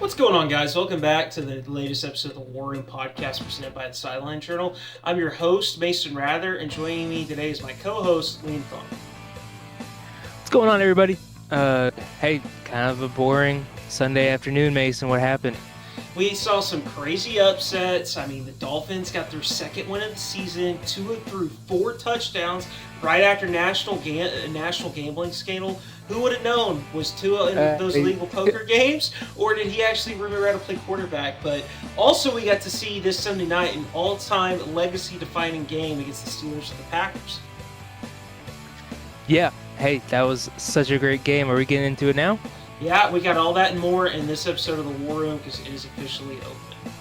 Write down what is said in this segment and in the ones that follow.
What's going on, guys? Welcome back to the latest episode of the WarRoom podcast presented by the Sideline Journal. I'm your host, Mason Rather, and joining me today is my co-host, Liam Thon. What's going on, everybody? Hey, kind of a boring Sunday afternoon, Mason. What happened? We saw some crazy upsets. I mean, the Dolphins got their second win of the season. Tua threw 4 touchdowns right after national gambling scandal. Who would have known? Was Tua in those illegal poker games, or did he actually remember how to play quarterback? But also, we got to see this Sunday night an all-time legacy-defining game against the Steelers and the Packers. Yeah. Hey, that was such a great game. Are we getting into it now? Yeah, we got all that and more in this episode of the WarRoom because it is officially open.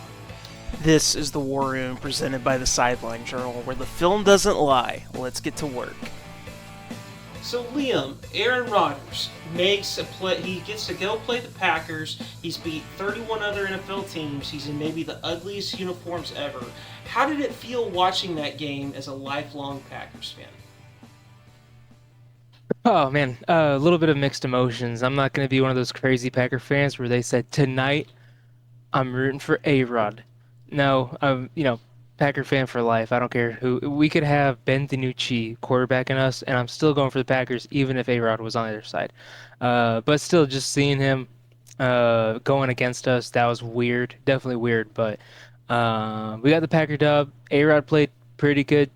This is the War Room presented by the Sideline Journal, where the film doesn't lie. Let's get to work. So Liam, Aaron Rodgers makes a play. He gets to go play the Packers. He's beat 31 other NFL teams. He's in maybe the ugliest uniforms ever. How did it feel watching that game as a lifelong Packers fan? Oh, man, a little bit of mixed emotions. I'm not going to be one of those crazy Packer fans where they said, tonight, I'm rooting for A-Rod. No, Packer fan for life. I don't care who. We could have Ben DiNucci quarterbacking us, and I'm still going for the Packers, even if A-Rod was on the other side. But still, just seeing him going against us, that was weird. Definitely weird, but we got the Packer dub. A-Rod played pretty good.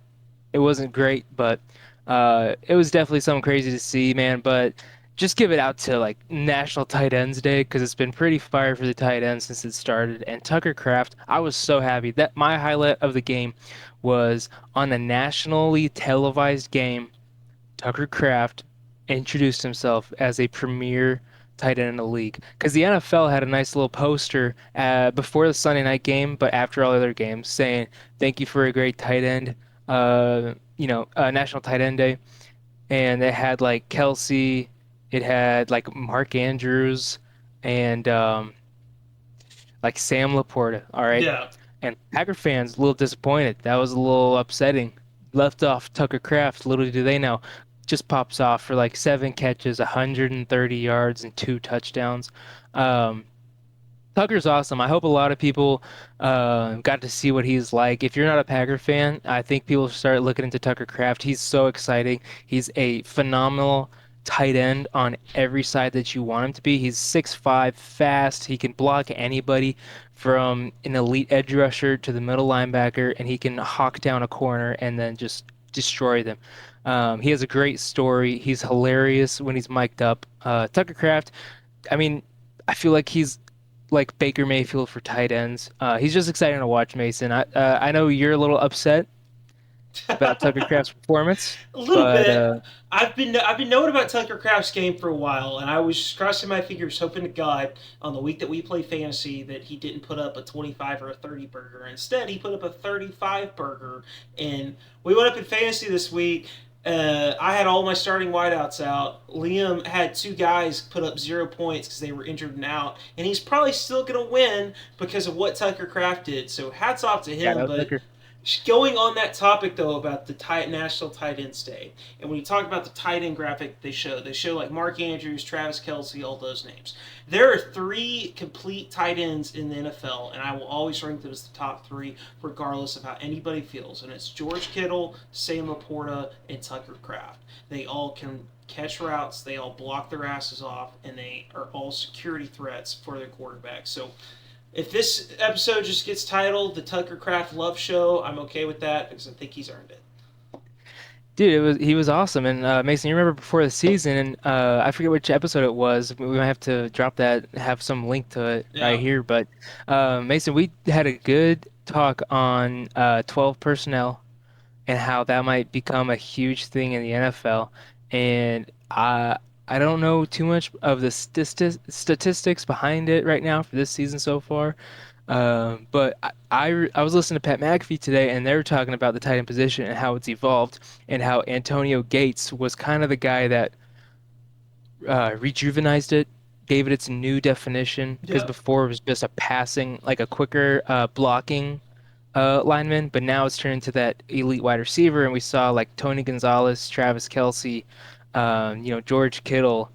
It wasn't great, but it was definitely something crazy to see, man. But just give it out to like National Tight Ends Day because it's been pretty fire for the tight ends since it started. And Tucker Kraft, I was so happy that my highlight of the game was on a nationally televised game. Tucker Kraft introduced himself as a premier tight end in the league because the NFL had a nice little poster before the Sunday night game, but after all other games, saying thank you for a great tight end. National Tight End Day, and it had like Kelsey, it had like Mark Andrews, and like Sam Laporta. All right, Yeah. and Packer fans a little disappointed. That was a little upsetting. Left off Tucker Kraft. Little do they know, just pops off for like 7 catches, 130 yards, and 2 touchdowns. Um, Tucker's awesome. I hope a lot of people got to see what he's like. If you're not a Packer fan, I think people should start looking into Tucker Kraft. He's so exciting. He's a phenomenal tight end on every side that you want him to be. He's 6'5", fast. He can block anybody from an elite edge rusher to the middle linebacker, and he can hawk down a corner and then just destroy them. He has a great story. He's hilarious when he's mic'd up. Tucker Kraft, I mean, I feel like he's like Baker Mayfield for tight ends. He's just exciting to watch, Mason. I know you're a little upset about Tucker Kraft's performance, A little but bit. I've been knowing about Tucker Kraft's game for a while, and I was just crossing my fingers, hoping to God on the week that we play fantasy that he didn't put up a 25 or a 30 burger. Instead, he put up a 35 burger, and we went up in fantasy this week. I had all my starting wideouts out. Liam had 2 guys put up 0 points because they were injured and out, and he's probably still going to win because of what Tucker Kraft did. So hats off to shout him. out But Tucker. going on that topic though about the National Tight Ends Day, and when you talk about the tight end graphic they show like Mark Andrews, Travis Kelsey, all those names. There are 3 complete tight ends in the NFL, and I will always rank them as the top 3, regardless of how anybody feels. And it's George Kittle, Sam Laporta, and Tucker Kraft. They all can catch routes, they all block their asses off, and they are all security threats for their quarterback. So if this episode just gets titled "The Tucker Kraft Love Show," I'm okay with that because I think he's earned it. Dude, he was awesome. And Mason, you remember before the season, and I forget which episode it was. We might have to drop that, have some link to it Yeah. right here. But Mason, we had a good talk on 12 personnel and how that might become a huge thing in the NFL. And I don't know too much of the statistics behind it right now for this season so far. But I was listening to Pat McAfee today, and they were talking about the tight end position and how it's evolved, and how Antonio Gates was kind of the guy that rejuvenized it, gave it its new definition, because Yeah. before it was just a passing, like a quicker blocking lineman, but now it's turned into that elite wide receiver, and we saw like Tony Gonzalez, Travis Kelsey, George Kittle,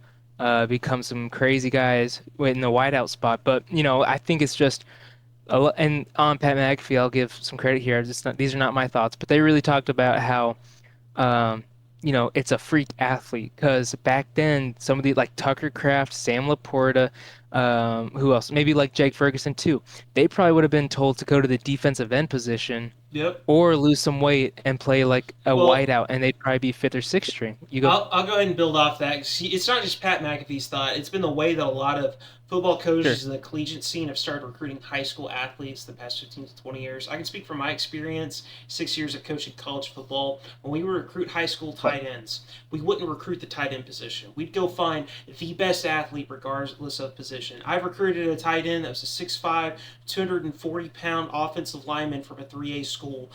become some crazy guys in the wideout spot. But I think it's just and on Pat McAfee, I'll give some credit here. These are not my thoughts, but they really talked about how um, it's a freak athlete because back then some of the like Tucker Kraft, Sam Laporta, who else? Maybe like Jake Ferguson too. They probably would have been told to go to the defensive end position Yep. or lose some weight and play like a Well, wideout, and they'd probably be fifth or sixth string. You go. I'll go ahead and build off that. See, it's not just Pat McAfee's thought. It's been the way that a lot of football Sure. coaches in the collegiate scene have started recruiting high school athletes the past 15 to 20 years. I can speak from my experience, 6 years of coaching college football. When we would recruit high school tight ends, we wouldn't recruit the tight end position. We'd go find the best athlete regardless of position. I've recruited a tight end that was a 6'5", 240-pound offensive lineman from a 3A school.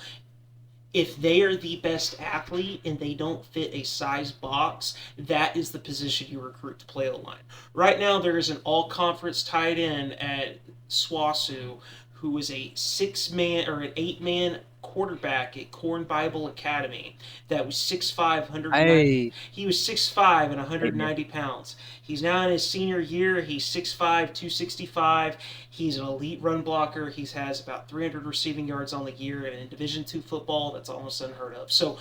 If they are the best athlete and they don't fit a size box, that is the position you recruit to play the line. Right now, there is an all conference tight end at SWASU who is a 6-man or an 8-man quarterback at Corn Bible Academy that was 6'5", 190. I He was 6'5" and Amen. 190 pounds. He's now in his senior year. He's 6'5", 265. He's an elite run blocker. He has about 300 receiving yards on the year, and in Division II football, that's almost unheard of. So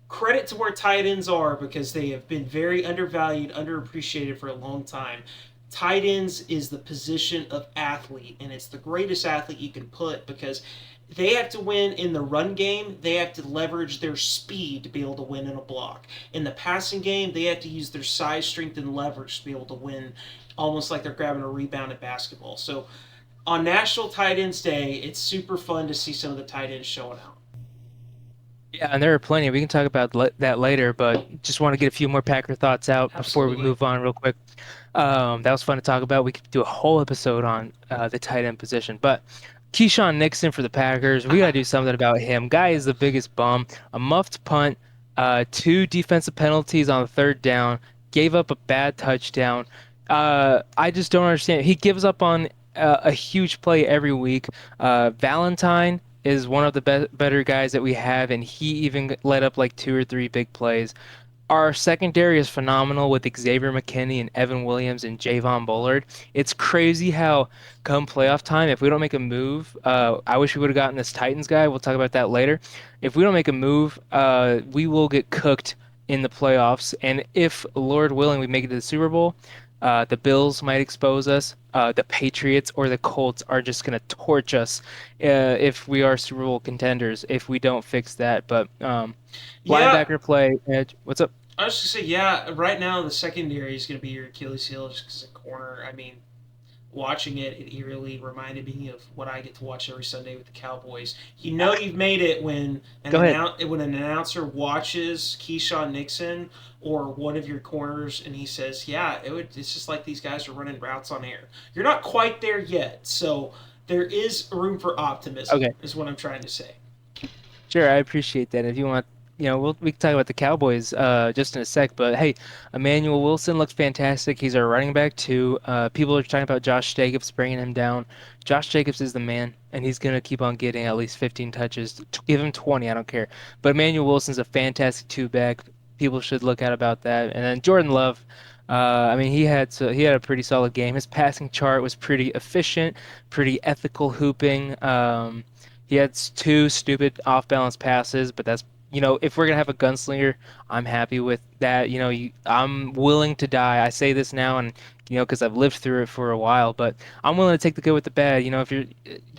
credit to where tight ends are because they have been very undervalued, underappreciated for a long time. Tight ends is the position of athlete, and it's the greatest athlete you can put because they have to win in the run game. They have to leverage their speed to be able to win in a block. In the passing game, they have to use their size, strength, and leverage to be able to win, almost like they're grabbing a rebound in basketball. So on National Tight Ends Day, it's super fun to see some of the tight ends showing out. Yeah, and there are plenty. We can talk about that later, but just want to get a few more Packer thoughts out before we Absolutely. move on real quick. That was fun to talk about. We could do a whole episode on the tight end position, but Keyshawn Nixon for the Packers, we got to do something about him. Guy is the biggest bum. A muffed punt, two defensive penalties on the third down, gave up a bad touchdown. I just don't understand. He gives up on a huge play every week. Valentine is one of the better guys that we have, and he even let up like two or three big plays. Our secondary is phenomenal with Xavier McKinney and Evan Williams and Javon Bullard. It's crazy how come playoff time, if we don't make a move, I wish we would have gotten this Titans guy. We'll talk about that later. If we don't make a move, we will get cooked in the playoffs. And if, Lord willing, we make it to the Super Bowl, the Bills might expose us. The Patriots or the Colts are just going to torch us if we are Super Bowl contenders if we don't fix that. But Yeah, linebacker play, Edge. What's up? I was just say, yeah, right now the secondary is going to be your Achilles heel just because of corner. I mean, watching it, it eerily reminded me of what I get to watch every Sunday with the Cowboys. You know you've made it when Go ahead. when an announcer watches Keyshawn Nixon or one of your corners and he says, "Yeah, it's just like these guys are running routes on air." You're not quite there yet, so there is room for optimism. Okay. Is what I'm trying to say. Sure, I appreciate that. If you want, we can talk about the Cowboys just in a sec. But hey, Emmanuel Wilson looks fantastic. He's our running back too. People are talking about Josh Jacobs bringing him down. Josh Jacobs is the man, and he's gonna keep on getting at least 15 touches. Give him 20, I don't care. But Emmanuel Wilson's a fantastic two back. People should look out about that. And then Jordan Love. I mean, he had a pretty solid game. His passing chart was pretty efficient, pretty ethical hooping. He had two stupid off-balance passes, but that's if we're gonna have a gunslinger, I'm happy with that. I'm willing to die. I say this now, and because I've lived through it for a while, but I'm willing to take the good with the bad. If you're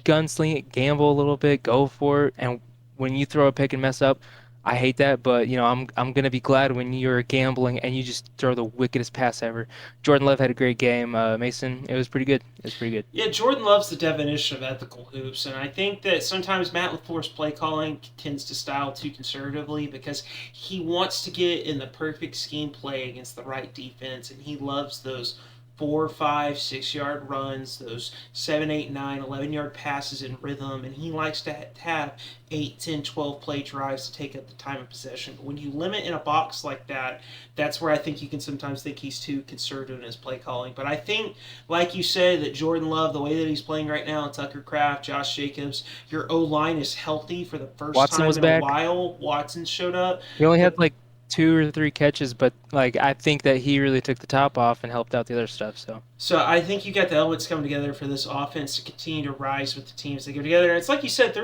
gunslinger, gamble a little bit, go for it. And when you throw a pick and mess up, I hate that. But I'm gonna be glad when you're gambling and you just throw the wickedest pass ever. Jordan Love had a great game. Mason, it was pretty good. It was pretty good. Yeah, Jordan loves the definition of ethical hoops, and I think that sometimes Matt LaFleur's play calling tends to style too conservatively because he wants to get in the perfect scheme play against the right defense, and he loves those 4, 5, 6 yard runs, those 7, 8, 9, 11 yard passes in rhythm, and he likes to have 8, 10, 12 play drives to take up the time of possession. But when you limit in a box like that, that's where I think you can sometimes think he's too conservative in his play calling. But I think, like you said, that Jordan Love, the way that he's playing right now, Tucker Kraft, Josh Jacobs, your O line is healthy for the first Watson time was in a back. while. Watson showed up. He only had The like 2 or 3 catches, but like I think that he really took the top off and helped out the other stuff. So I think you got the elements coming together for this offense to continue to rise with the teams that go together. And it's like you said,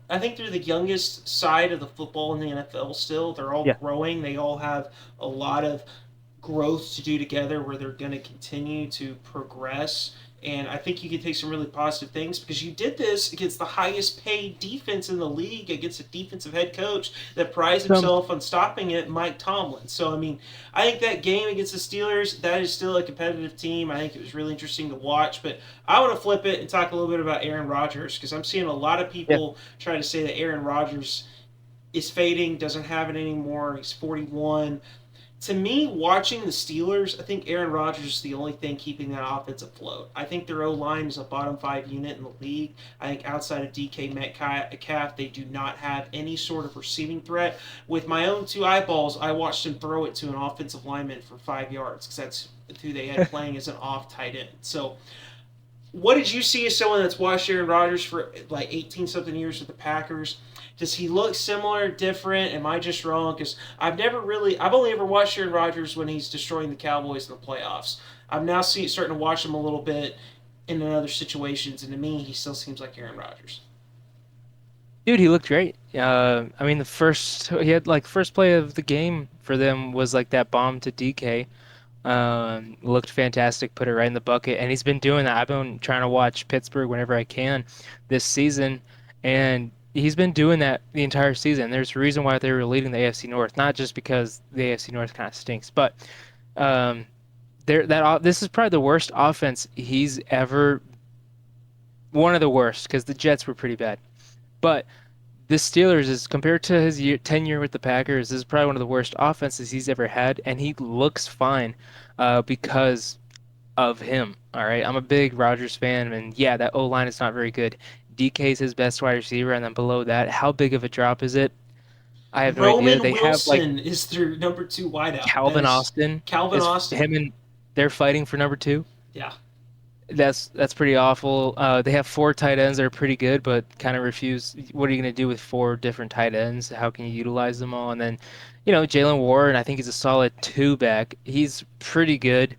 I think they're the youngest side of the football in the NFL. Still, they're all Yeah. growing. They all have a lot of growth to do together, where they're going to continue to progress. And I think you can take some really positive things because you did this against the highest paid defense in the league, against a defensive head coach that prides himself on stopping it, Mike Tomlin. So, I mean, I think that game against the Steelers, that is still a competitive team. I think it was really interesting to watch. But I want to flip it and talk a little bit about Aaron Rodgers because I'm seeing a lot of people try to say that Aaron Rodgers is fading, doesn't have it anymore. He's 41. To me, watching the Steelers, I think Aaron Rodgers is the only thing keeping that offense afloat. I think their O-line is a bottom 5 unit in the league. I think outside of DK Metcalf, they do not have any sort of receiving threat. With my own 2 eyeballs, I watched him throw it to an offensive lineman for 5 yards because that's who they had playing as an off tight end. So what did you see as someone that's watched Aaron Rodgers for like 18-something years with the Packers? Does he look similar, different? Am I just wrong? Because I've only ever watched Aaron Rodgers when he's destroying the Cowboys in the playoffs. I'm now starting to watch him a little bit in other situations, and to me, he still seems like Aaron Rodgers. Dude, he looked great. I mean, he had like first play of the game for them was like that bomb to DK. Looked fantastic, put it right in the bucket, and he's been doing that. I've been trying to watch Pittsburgh whenever I can this season, and he's been doing that the entire season. There's a reason why they were leading the AFC North, not just because the AFC North kind of stinks, but um, this is probably the worst offense he's ever, one of the worst, because the Jets were pretty bad. But the Steelers is compared to his tenure with the Packers, this is probably one of the worst offenses he's ever had, and he looks fine because of him. All right, I'm a big Rodgers fan, and yeah, that O line is not very good. DK's his best wide receiver, and then below that, how big of a drop is it? I have no idea. Roman They have like Wilson is their number 2 wideout. That Calvin is Austin Calvin is Austin. him, and they're fighting for number 2. Yeah. That's pretty awful. They have 4 tight ends that are pretty good, but kind of refuse. What are you going to do with 4 different tight ends? How can you utilize them all? And then, Jalen Warren, I think he's a solid 2 back. He's pretty good,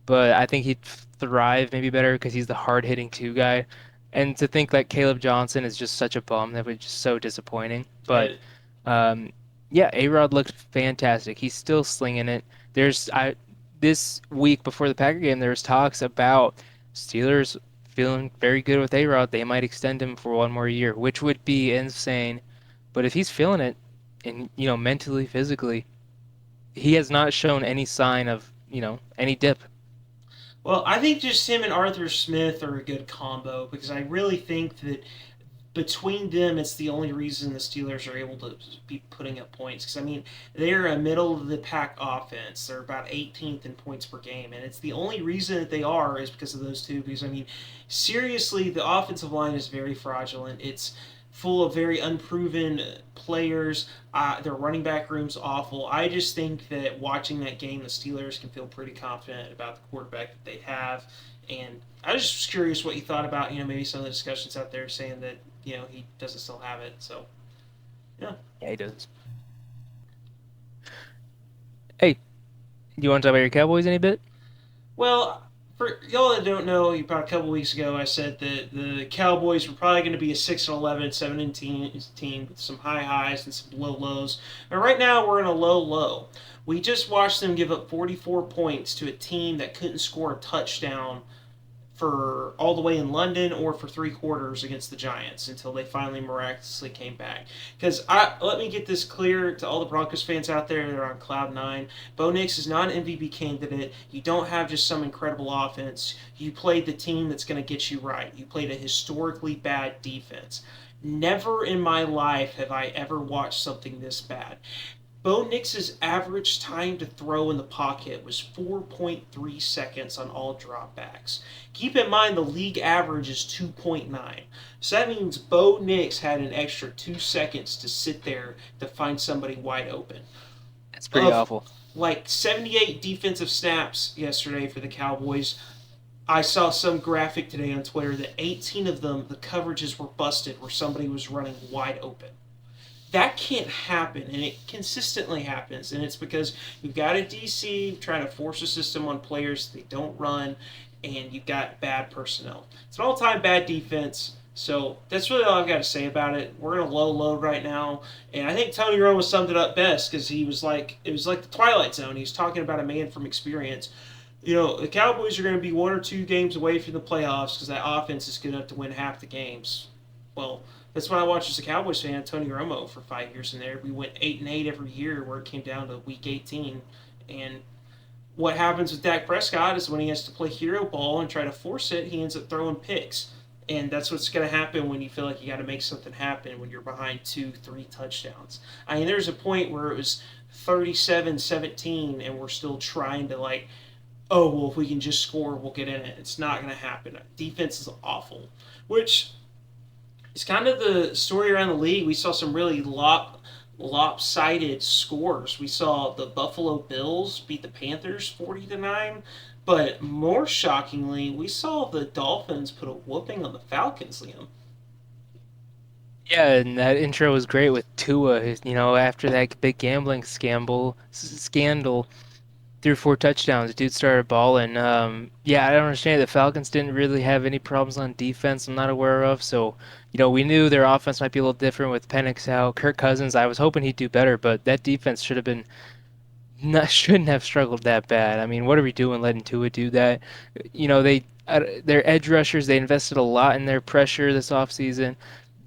but I think he'd thrive maybe better because he's the hard-hitting 2 guy. And to think that Caleb Johnson is just such a bum, that was just so disappointing. But yeah, A-Rod looked fantastic. He's still slinging it. This week before the Packer game, there was talks about Steelers feeling very good with A-Rod. They might extend him for 1 more year, which would be insane. But if he's feeling it, and mentally, physically, he has not shown any sign of any dip. Well, I think just him and Arthur Smith are a good combo because I really think that between them, it's the only reason the Steelers are able to be putting up points. Because, I mean, they're a middle of the pack offense. They're about 18th in points per game. And it's the only reason that they are is because of those 2. Because, I mean, seriously, the offensive line is very fraudulent. It's full of very unproven players. Their running back room's awful. I just think that watching that game, the Steelers can feel pretty confident about the quarterback that they have. And I was just curious what you thought about, maybe some of the discussions out there saying that, he doesn't still have it. So, yeah. Yeah, he does. Hey, you want to talk about your Cowboys any bit? Well, for y'all that don't know, about a couple weeks ago, I said that the Cowboys were probably going to be a 6-11, 7-18 team with some high highs and some low lows. But right now, we're in a low low. We just watched them give up 44 points to a team that couldn't score a touchdown for all the way in London or for 3 quarters against the Giants until they finally miraculously came back. Because let me get this clear to all the Broncos fans out there that are on Cloud 9. Bo Nix is not an MVP candidate. You don't have just some incredible offense. You played the team that's going to get you right. You played a historically bad defense. Never in my life have I ever watched something this bad. Bo Nix's average time to throw in the pocket was 4.3 seconds on all dropbacks. Keep in mind the league average is 2.9. So that means Bo Nix had an extra 2 seconds to sit there to find somebody wide open. That's pretty awful. Like 78 defensive snaps yesterday for the Cowboys. I saw some graphic today on Twitter that 18 of them, the coverages were busted where somebody was running wide open. That can't happen, and it consistently happens, and it's because you've got a DC trying to force a system on players they don't run, and you've got bad personnel. It's an all-time bad defense. So that's really all I've got to say about it. We're in a low load right now, and I think Tony Romo summed it up best because he was like, it was like the Twilight Zone. He was talking about a man from experience. The Cowboys are going to be 1 or 2 games away from the playoffs because that offense is good enough to win half the games. Well, that's what I watched as a Cowboys fan. Tony Romo for 5 years in there. We went 8-8 every year, where it came down to week 18. And what happens with Dak Prescott is when he has to play hero ball and try to force it, he ends up throwing picks. And that's what's going to happen when you feel like you got to make something happen when you're behind 2, 3 touchdowns. I mean, there's a point where it was 37-17, and we're still trying to oh, well, if we can just score, we'll get in it. It's not going to happen. Defense is awful, which is kind of the story around the league. We saw some really lopsided scores. We saw the Buffalo Bills beat the Panthers 40-9, but more shockingly, we saw the Dolphins put a whooping on the Falcons, Liam. Yeah, and that intro was great with Tua. After that big gambling scandal, threw 4 touchdowns. Dude started balling. Yeah, I don't understand. The Falcons didn't really have any problems on defense I'm not aware of. So, we knew their offense might be a little different with Penix out. Kirk Cousins, I was hoping he'd do better, but that defense should have been not shouldn't have struggled that bad. I mean, what are we doing letting Tua do that? Their edge rushers, they invested a lot in their pressure this offseason.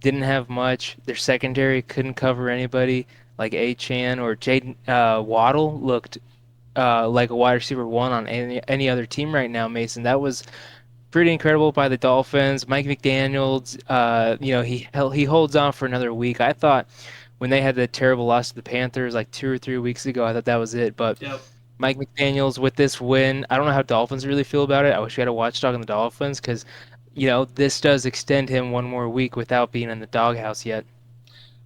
Didn't have much. Their secondary couldn't cover anybody like A-Chan or Jaden Waddle looked like a wide receiver one on any other team right now, Mason. That was pretty incredible by the Dolphins. Mike McDaniels, he holds on for another week. I thought when they had the terrible loss to the Panthers like 2 or 3 weeks ago, I thought that was it. But Yep. Mike McDaniels with this win, I don't know how Dolphins really feel about it. I wish we had a watchdog on the Dolphins because, this does extend him one more week without being in the doghouse yet.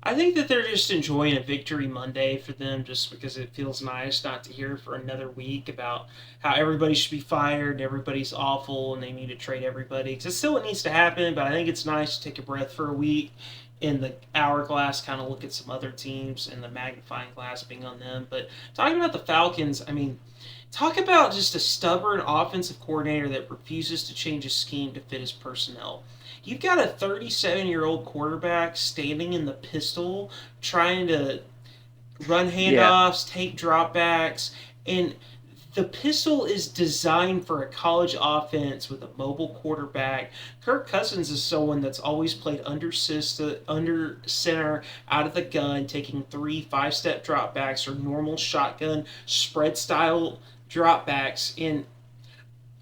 I think that they're just enjoying a victory Monday for them just because it feels nice not to hear for another week about how everybody should be fired and everybody's awful and they need to trade everybody. Because it's still what needs to happen, but I think it's nice to take a breath for a week in the hourglass, kind of look at some other teams and the magnifying glass being on them. But talking about the Falcons, I mean, talk about just a stubborn offensive coordinator that refuses to change his scheme to fit his personnel. You've got a 37-year-old quarterback standing in the pistol trying to run Yeah. handoffs, take dropbacks, and the pistol is designed for a college offense with a mobile quarterback. Kirk Cousins is someone that's always played under center, out of the gun, taking 3 5-step dropbacks or normal shotgun spread style dropbacks. And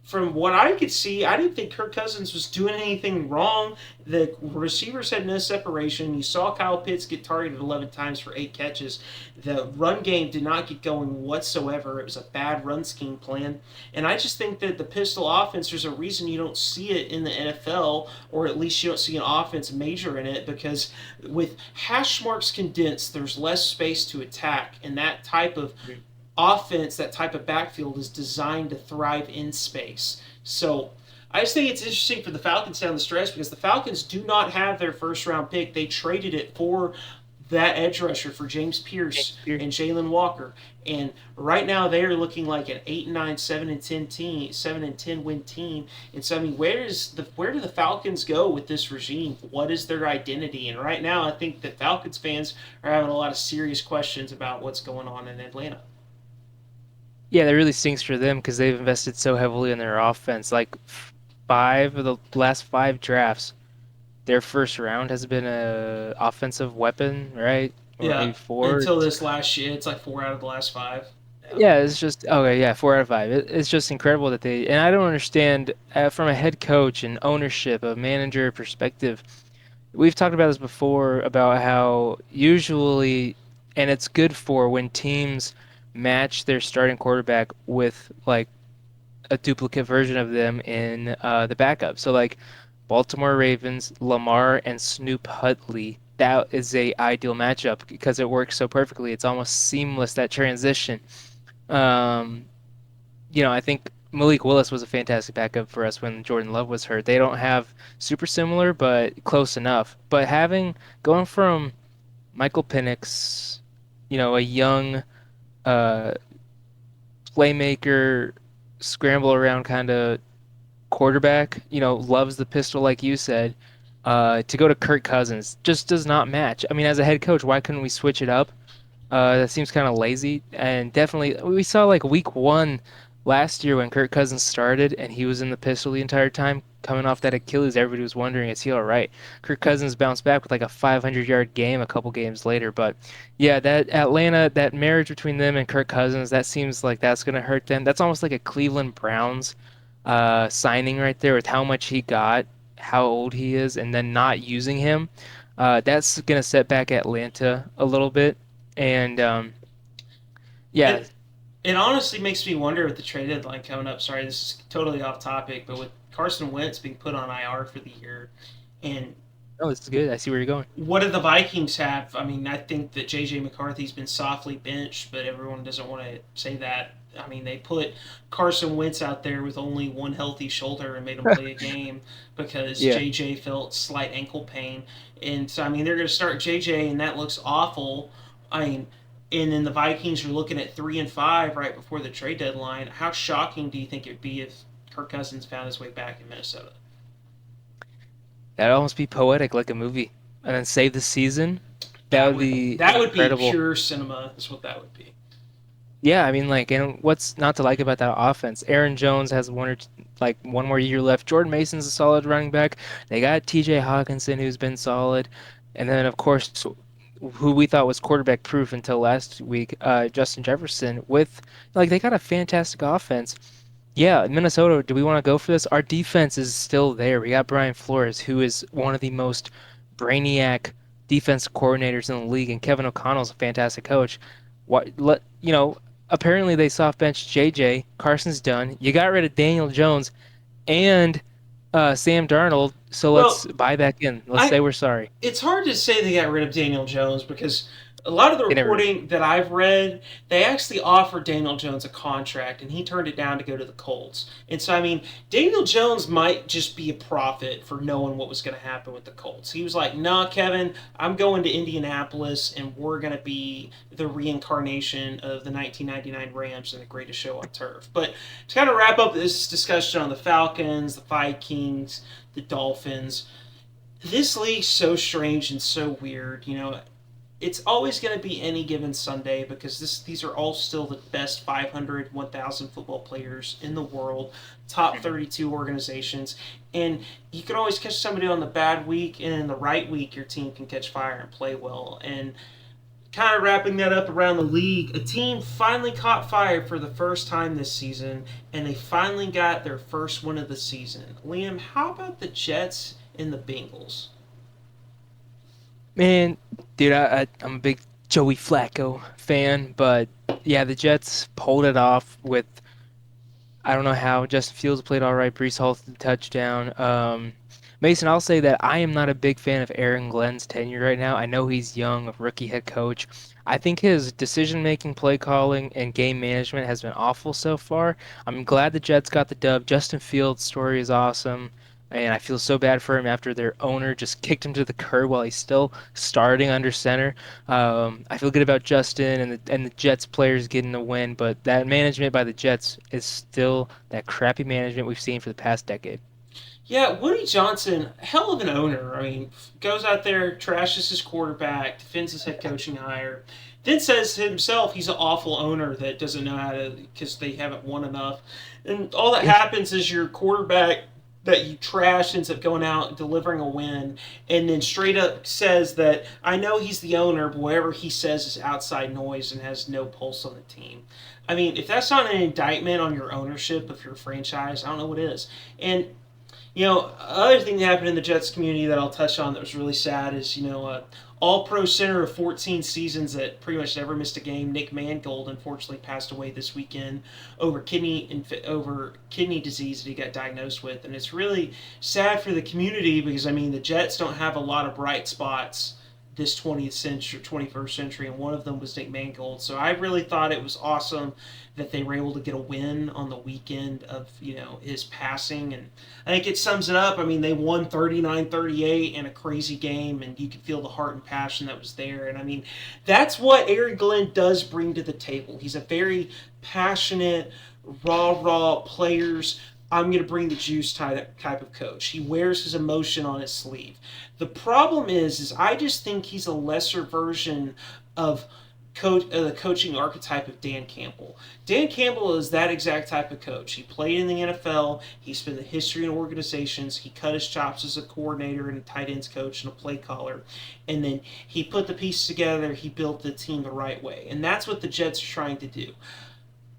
from what I could see, I didn't think Kirk Cousins was doing anything wrong. The receivers had no separation. You saw Kyle Pitts get targeted 11 times for 8 catches. The run game did not get going whatsoever. It was a bad run scheme plan. And I just think that the pistol offense, there's a reason you don't see it in the NFL, or at least you don't see an offense major in it, because with hash marks condensed, there's less space to attack. And that type of offense, that type of backfield is designed to thrive in space. So I just think it's interesting for the Falcons down the stretch because the Falcons do not have their first round pick. They traded it for that edge rusher for James Pierce and Jalen Walker. And right now they are looking like an 8-9, 7-10 team, 7-10 win team. And so I mean, where do the Falcons go with this regime? What is their identity? And right now I think that Falcons fans are having a lot of serious questions about what's going on in Atlanta. Yeah, that really stinks for them because they've invested so heavily in their offense. Like 5 of the last 5 drafts, their first round has been a offensive weapon, right? Or Yeah, maybe four. until this last year, it's like 4 out of the last 5. Yeah. Yeah, it's just okay. Yeah, 4 out of 5. It's just incredible that they and I don't understand from a head coach and ownership, a manager perspective. We've talked about this before about how usually, and it's good for when teams match their starting quarterback with like a duplicate version of them in the backup. So like Baltimore Ravens, Lamar and Snoop Hutley. That is a ideal matchup because it works so perfectly. It's almost seamless that transition. Um, I think Malik Willis was a fantastic backup for us when Jordan Love was hurt. They don't have super similar, but close enough. But going from Michael Penix, a young uh, playmaker, scramble around kind of quarterback, loves the pistol like you said. To go to Kirk Cousins just does not match. I mean, as a head coach, why couldn't we switch it up? That seems kind of lazy. And definitely, we saw like week one last year when Kirk Cousins started and he was in the pistol the entire time, coming off that Achilles. Everybody was wondering, is he all right? Kirk Cousins bounced back with like a 500-yard game a couple games later. But yeah, that Atlanta, that marriage between them and Kirk Cousins, that seems like that's going to hurt them. That's almost like a Cleveland Browns signing right there with how much he got, how old he is, and then not using him. That's going to set back Atlanta a little bit. And yeah, It it honestly makes me wonder with the trade deadline coming up. Sorry, this is totally off topic, but with Carson Wentz being put on IR for the year, and oh, this is good. I see where you're going. what do the Vikings have? I mean, I think that J.J. McCarthy's been softly benched, but everyone doesn't want to say that. I mean, they put Carson Wentz out there with only one healthy shoulder and made him play a game because Yeah. J.J. felt slight ankle pain. And so, I mean, they're going to start J.J., and that looks awful. I mean, and then the Vikings are looking at 3-5 right before the trade deadline. How shocking do you think it'd be if Kirk Cousins found his way back in Minnesota? That'd almost be poetic, like a movie. And then save the season. That That would would be that would be incredible. pure cinema. Is what that would be. Yeah, I mean, like, and what's not to like about that offense? Aaron Jones has like one more year left. Jordan Mason's a solid running back. They got T.J. Hawkinson, who's been solid, and then of course, who we thought was quarterback proof until last week, Justin Jefferson. With like, they got a fantastic offense. Yeah, Minnesota, do we want to go for this? Our defense is still there. We got Brian Flores, who is one of the most brainiac defense coordinators in the league, and Kevin O'Connell's a fantastic coach. What apparently they soft benched JJ. Carson's done. You got rid of Daniel Jones and Sam Darnold, so let's Well, buy back in. Let's I say we're sorry. it's hard to say they got rid of Daniel Jones because a lot of the They never. reporting that I've read, they actually offered Daniel Jones a contract and he turned it down to go to the Colts. And so, I mean, Daniel Jones might just be a prophet for knowing what was going to happen with the Colts. He was like, nah, Kevin, I'm going to Indianapolis and we're going to be the reincarnation of the 1999 Rams and the greatest show on turf. But to kind of wrap up this discussion on the Falcons, the Vikings, the Dolphins, this league's so strange and so weird. It's always going to be any given Sunday because these are all still the best 500, 1,000 football players in the world, top 32 organizations, and you can always catch somebody on the bad week, and in the right week, your team can catch fire and play well. And kind of wrapping that up around the league, a team finally caught fire for the first time this season, and they finally got their first win of the season. Liam, how about the Jets and the Bengals? Man, dude, I'm a big Joey Flacco fan, but yeah, the Jets pulled it off with I don't know how. Justin Fields played all right. Brees Hall the touchdown. Mason, I'll say that I am not a big fan of Aaron Glenn's tenure right now. I know he's young, a rookie head coach. I think his decision-making, play calling, and game management has been awful so far. I'm glad the Jets got the dub. Justin Fields' story is awesome, and I feel so bad for him after their owner just kicked him to the curb while he's still starting under center. I feel good about Justin and the Jets players getting the win, but that management by the Jets is still that crappy management we've seen for the past decade. Yeah, Woody Johnson, hell of an owner. I mean, goes out there, trashes his quarterback, defends his head coaching hire, then says himself he's an awful owner that doesn't know how to because they haven't won enough. And all that Yeah. happens is your quarterback that you trash ends up going out and delivering a win, and then straight up says that I know he's the owner, but whatever he says is outside noise and has no pulse on the team. I mean, if that's not an indictment on your ownership of your franchise, I don't know what is. And other thing that happened in the Jets community that I'll touch on that was really sad is, all pro center of 14 seasons that pretty much never missed a game, Nick Mangold, unfortunately passed away this weekend over kidney disease that he got diagnosed with, and it's really sad for the community because I mean the Jets don't have a lot of bright spots this 20th century, 21st century, and one of them was Nick Mangold. So I really thought it was awesome that they were able to get a win on the weekend of, his passing. And I think it sums it up. I mean, they won 39-38 in a crazy game, and you could feel the heart and passion that was there. And I mean, that's what Aaron Glenn does bring to the table. He's a very passionate, raw players. I'm going to bring the juice type of coach. He wears his emotion on his sleeve. The problem is I just think he's a lesser version of the coaching archetype of Dan Campbell. Dan Campbell is that exact type of coach. He played in the NFL. He's been the history in organizations. He cut his chops as a coordinator and a tight ends coach and a play caller. And then he put the pieces together. He built the team the right way. And that's what the Jets are trying to do.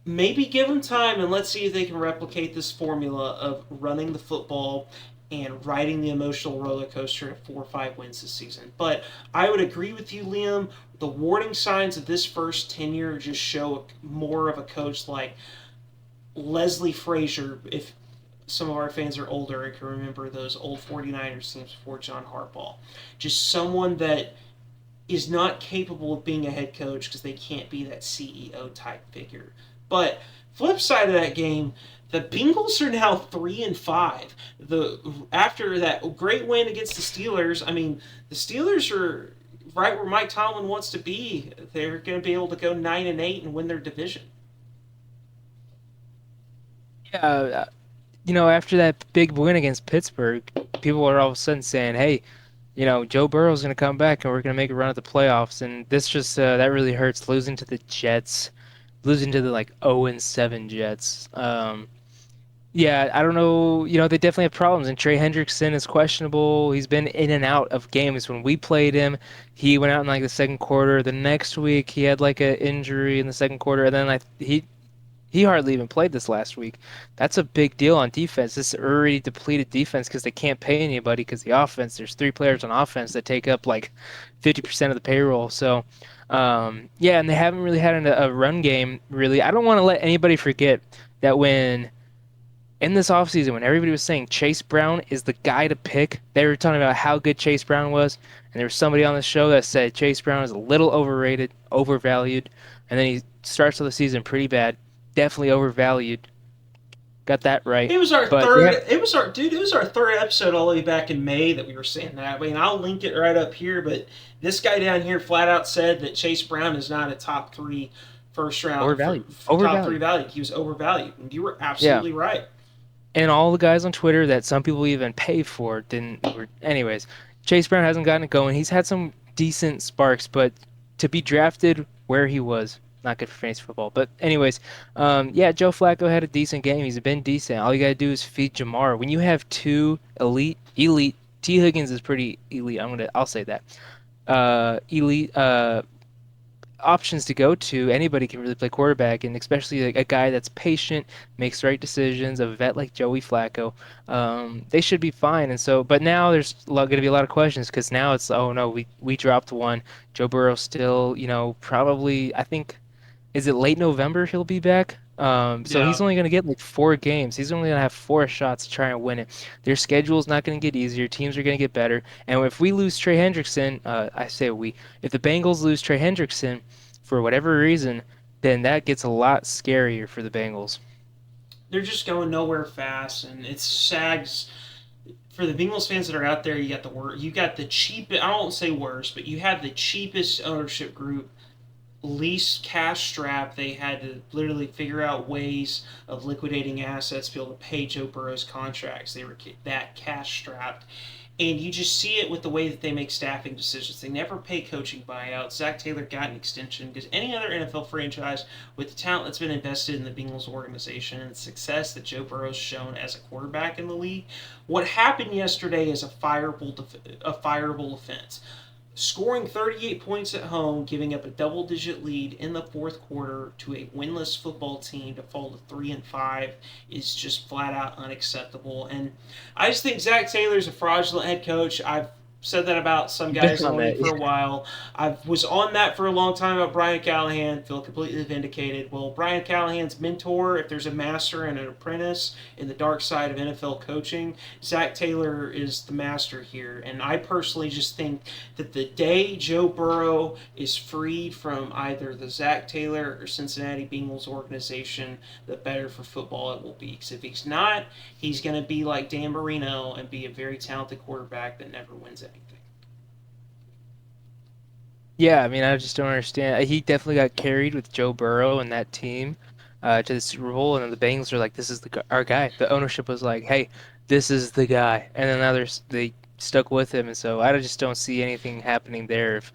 Maybe give them time and let's see if they can replicate this formula of running the football and riding the emotional roller coaster to 4 or 5 wins this season. But I would agree with you, Liam. The warning signs of this first tenure just show more of a coach like Leslie Frazier, if some of our fans are older and can remember those old 49ers teams before John Harbaugh. Just someone that is not capable of being a head coach because they can't be that CEO type figure. But flip side of that game, the Bengals are now 3-5. After that great win against the Steelers, I mean, the Steelers are right where Mike Tomlin wants to be. They're going to be able to go 9-8 and win their division. Yeah, after that big win against Pittsburgh, people are all of a sudden saying, "Hey, Joe Burrow's going to come back and we're going to make a run at the playoffs." And this just that really hurts, losing to the Jets. Losing to the 0-7 Jets. Yeah, I don't know. They definitely have problems. And Trey Hendrickson is questionable. He's been in and out of games. When we played him, he went out in the second quarter. The next week, he had an injury in the second quarter, and then he hardly even played this last week. That's a big deal on defense. This already depleted defense because they can't pay anybody because the offense, there's 3 players on offense that take up 50% of the payroll. So, yeah, and they haven't really had a run game, really. I don't want to let anybody forget that in this offseason, when everybody was saying Chase Brown is the guy to pick, they were talking about how good Chase Brown was, and there was somebody on the show that said Chase Brown is a little overrated, overvalued, and then he starts the season pretty bad. Definitely overvalued. Got that right. It was our third. It was our third episode all the way back in May that we were saying that. I mean, I'll link it right up here. But this guy down here flat out said that Chase Brown is not a top 3 first round. Overvalued. Top 3 value. He was overvalued, and you were absolutely right. And all the guys on Twitter that some people even pay for didn't. Anyways, Chase Brown hasn't gotten it going. He's had some decent sparks, but to be drafted where he was. Not good for fantasy football. But anyways, yeah, Joe Flacco had a decent game. He's been decent. All you got to do is feed Jamar. When you have 2 elite, T. Higgins is pretty elite. I'll say that. Elite options to go to, anybody can really play quarterback, and especially a guy that's patient, makes right decisions, a vet like Joey Flacco. They should be fine. And so, but now there's going to be a lot of questions because now it's, oh no, we dropped one. Joe Burrow still, probably, I think, is it late November he'll be back? So he's only going to get 4 games. He's only going to have 4 shots to try and win it. Their schedule's not going to get easier. Teams are going to get better. And if we lose Trey Hendrickson, if the Bengals lose Trey Hendrickson for whatever reason, then that gets a lot scarier for the Bengals. They're just going nowhere fast, and it's sags. For the Bengals fans that are out there, you got the cheapest, I won't say worst, but you have the cheapest ownership group, least cash strap. They had to literally figure out ways of liquidating assets to be able to pay Joe Burrow's contracts. They were that cash strapped. And you just see it with the way that they make staffing decisions. They never pay coaching buyouts. Zac Taylor got an extension because any other NFL franchise with the talent that's been invested in the Bengals organization and the success that Joe Burrow's shown as a quarterback in the league, what happened yesterday is a fireable offense. Scoring 38 points at home, giving up a double-digit lead in the fourth quarter to a winless football team to fall to 3-5 is just flat-out unacceptable. And I just think Zac Taylor's a fraudulent head coach. I've said that about some You've been guys in the on league that. for a while. I was on that for a long time about Brian Callahan. Feel completely vindicated. Well, Brian Callahan's mentor, if there's a master and an apprentice in the dark side of NFL coaching, Zac Taylor is the master here. And I personally just think that the day Joe Burrow is freed from either the Zac Taylor or Cincinnati Bengals organization, the better for football it will be. Because if he's not, he's going to be like Dan Marino and be a very talented quarterback that never wins anything. Yeah, I mean, I just don't understand. He definitely got carried with Joe Burrow and that team to the Super Bowl, and then the Bengals are like, "This is our guy." The ownership was like, "Hey, this is the guy," and then they stuck with him, and so I just don't see anything happening there if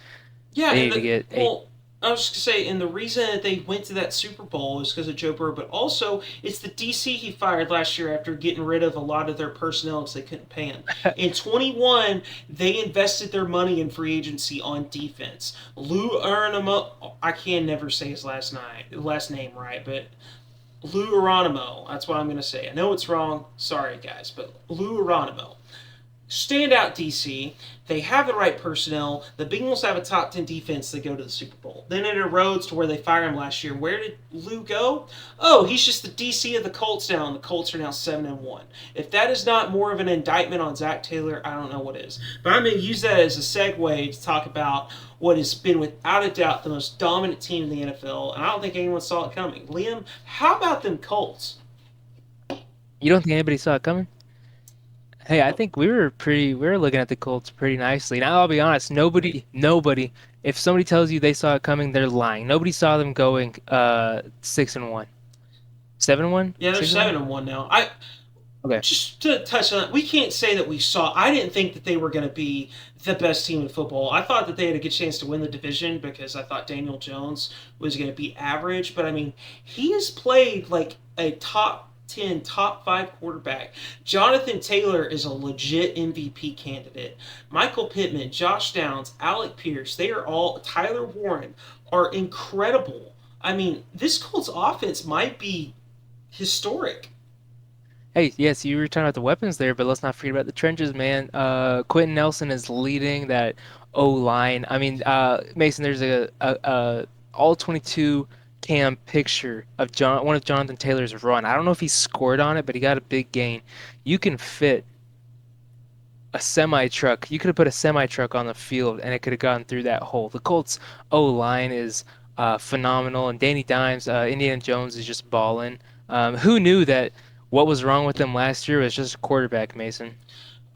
Yeah, they and need to the get a. well, I was just gonna say, and the reason that they went to that Super Bowl is because of Joe Burrow, but also it's the DC he fired last year after getting rid of a lot of their personnel because they couldn't pay him. In 21, they invested their money in free agency on defense. Lou Aronimo, I can never say his last name right, but Lou Aronimo, that's what I'm gonna say. I know it's wrong, sorry guys, but Lou Aronimo. Standout DC. They have the right personnel. The Bengals have a top 10 defense that go to the Super Bowl. Then it erodes to where they fired him last year. Where did Lou go? Oh, he's just the DC of the Colts now, and the Colts are now 7-1. If that is not more of an indictment on Zac Taylor, I don't know what is. But I'm going to use that as a segue to talk about what has been without a doubt the most dominant team in the NFL, and I don't think anyone saw it coming. Liam, how about them Colts? You don't think anybody saw it coming? Hey, I think we were looking at the Colts pretty nicely. Now I'll be honest, nobody. If somebody tells you they saw it coming, they're lying. Nobody saw them going 6-1, 7-1, Yeah, they're 6-1. 7-1 now. I Okay. just to touch on that, we can't say that we saw. I didn't think that they were going to be the best team in football. I thought that they had a good chance to win the division because I thought Daniel Jones was going to be average. But I mean, he has played like a top 10, top 5 quarterback. Jonathan Taylor is a legit MVP candidate. Michael Pittman, Josh Downs, Alec Pierce, they are all, Tyler Warren, are incredible. I mean, this Colts offense might be historic. Hey, yes, you were talking about the weapons there, but let's not forget about the trenches, man. Quenton Nelson is leading that O line. I mean, Mason, there's a all 22 cam picture of one of Jonathan Taylor's run. I don't know if he scored on it, but he got a big gain. You can fit a semi truck. You could have put a semi truck on the field, and it could have gone through that hole. The Colts O line is phenomenal, and Danny Dimes, Indiana Jones is just balling. Who knew that what was wrong with them last year was just a quarterback, Mason?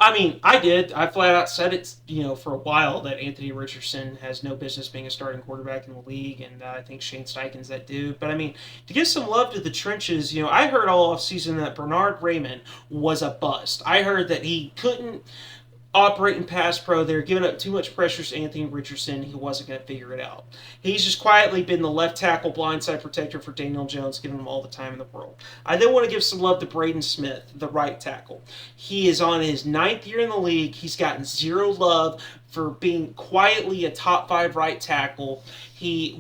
I mean, I did. I flat out said it, for a while that Anthony Richardson has no business being a starting quarterback in the league, and I think Shane Steichen's that dude. But I mean, to give some love to the trenches, I heard all offseason that Bernard Raymond was a bust. I heard that he couldn't operating pass pro. They were giving up too much pressure to Anthony Richardson. He wasn't going to figure it out. He's just quietly been the left tackle blindside protector for Daniel Jones, giving him all the time in the world. I then want to give some love to Braden Smith, the right tackle. He is on his 9th year in the league. He's gotten zero love for being quietly a top 5 right tackle. He's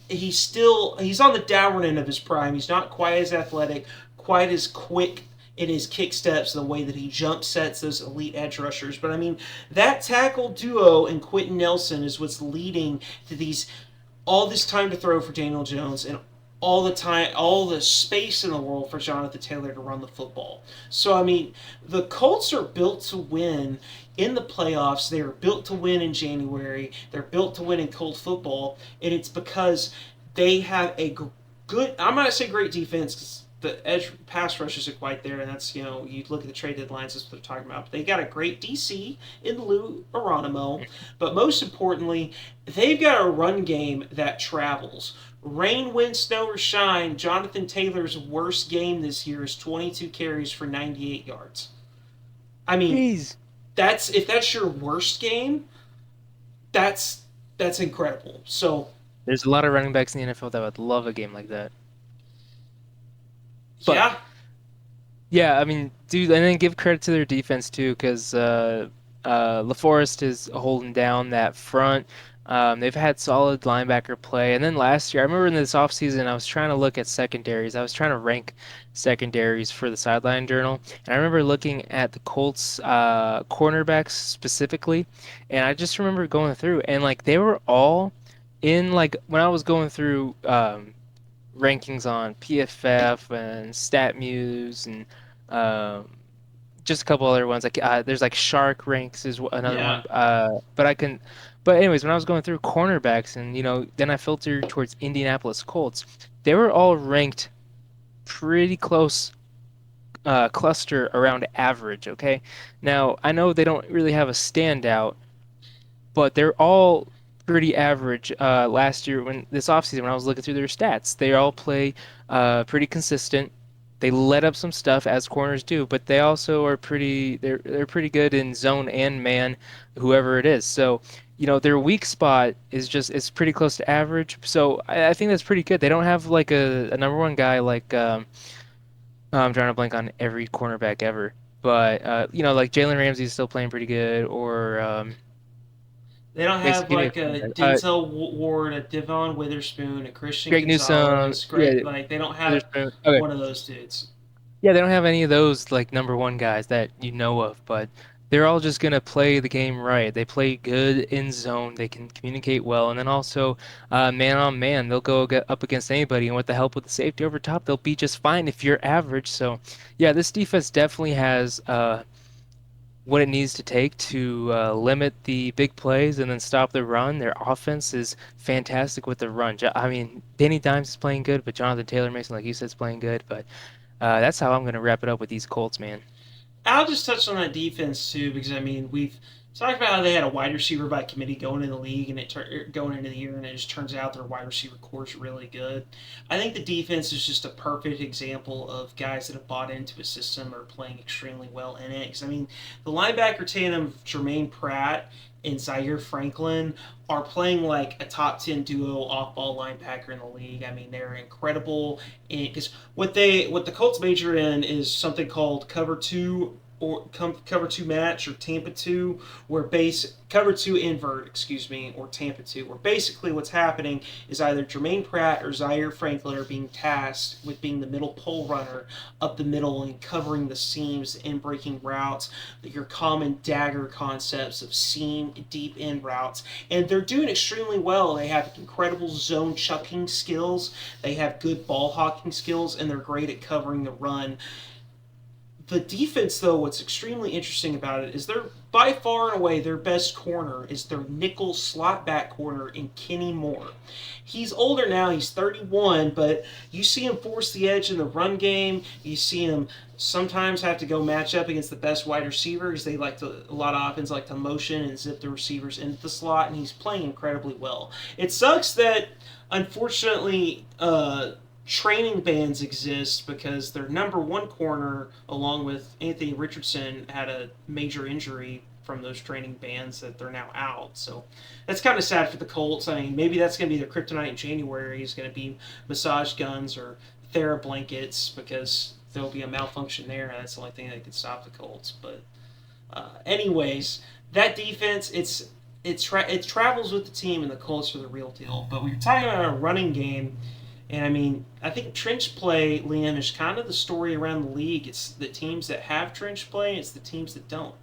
on the downward end of his prime. He's not quite as athletic, quite as quick in his kick steps, the way that he jump sets those elite edge rushers. But I mean, that tackle duo and Quenton Nelson is what's leading to all this time to throw for Daniel Jones and all the space in the world for Jonathan Taylor to run the football. So I mean, the Colts are built to win in the playoffs. They are built to win in January. They're built to win in Colt football, and it's because they have a good. I'm not gonna say great defense because the edge pass rush isn't quite there, and that's you look at the trade deadlines, that's what they're talking about. But they got a great DC in Lou Aronimo, but most importantly, they've got a run game that travels. Rain, wind, snow, or shine, Jonathan Taylor's worst game this year is 22 carries for 98 yards. I mean, Jeez. if that's your worst game, that's incredible. So There's a lot of running backs in the NFL that would love a game like that. But yeah, yeah, I mean, dude, and then give credit to their defense too, because LaForest is holding down that front. They've had solid linebacker play. And then last year, I remember in this offseason, I was trying to look at secondaries. I was trying to rank secondaries for the Sideline Journal. And I remember looking at the Colts cornerbacks specifically. And I just remember going through, and like they were all in like when I was going through rankings on PFF and StatMuse and um, just a couple other ones. Like there's like Shark ranks is another Yeah. one. But I can. But anyways, when I was going through cornerbacks and then I filtered towards Indianapolis Colts, they were all ranked pretty close cluster around average. Okay, now I know they don't really have a standout, but they're all pretty average. Last year, when this offseason, when I was looking through their stats, they all play pretty consistent. They let up some stuff as corners do, but they also are pretty. They're pretty good in zone and man, whoever it is. So, their weak spot is pretty close to average. So I think that's pretty good. They don't have like a number one guy like I'm trying to blank on every cornerback ever, but like Jalen Ramsey's still playing pretty good, or They don't have basically give me a like a cornerback. Denzel Ward, a Devon Witherspoon, a Christian Greg Newsome, Gonzalez. yeah, Great, like they don't have Witherspoon. Okay. one of those dudes. Yeah, they don't have any of those like number one guys that you know of, but they're all just gonna play the game right. They play good in zone. They can communicate well, and then also man on man, they'll go get up against anybody, and with the help of the safety over top, they'll be just fine if you're average. So, yeah, this defense definitely has what it needs to take to limit the big plays and then stop the run. Their offense is fantastic with the run. I mean, Danny Dimes is playing good, but Jonathan Taylor Mason, like you said, is playing good. But that's how I'm going to wrap it up with these Colts, man. I'll just touch on that defense too, because I mean we've talked about how they had a wide receiver by committee going in the league, and going into the year, and it just turns out their wide receiver core is really good. I think the defense is just a perfect example of guys that have bought into a system or playing extremely well in it. Because I mean, the linebacker tandem of Jermaine Pratt and Zaire Franklin are playing like a top 10 duo off ball linebacker in the league. I mean, they're incredible because what the Colts major in is something called cover two or cover two match or Tampa two, where base cover two invert, excuse me, or Tampa two, where basically what's happening is either Jermaine Pratt or Zaire Franklin are being tasked with being the middle pole runner up the middle and covering the seams and breaking routes, your common dagger concepts of seam deep end routes, and they're doing extremely well. They have incredible zone chucking skills, they have good ball hawking skills, and they're great at covering the run. The defense, though, what's extremely interesting about it is they're by far and away their best corner is their nickel slot back corner in Kenny Moore. He's older now, he's 31, but you see him force the edge in the run game. You see him sometimes have to go match up against the best wide receivers. They like to, a lot of offense like to motion and zip the receivers into the slot, and he's playing incredibly well. It sucks that, unfortunately, training bans exist because their number one corner, along with Anthony Richardson, had a major injury from those training bans that they're now out. So that's kind of sad for the Colts. I mean, maybe that's going to be their kryptonite in January. He's going to be massage guns or Thera blankets because there'll be a malfunction there. That's the only thing that could stop the Colts. But anyways, that defense, it travels with the team, and the Colts are the real deal. But we were talking about a running game. And I mean, I think trench play, Liam, is kind of the story around the league. It's the teams that have trench play, it's the teams that don't.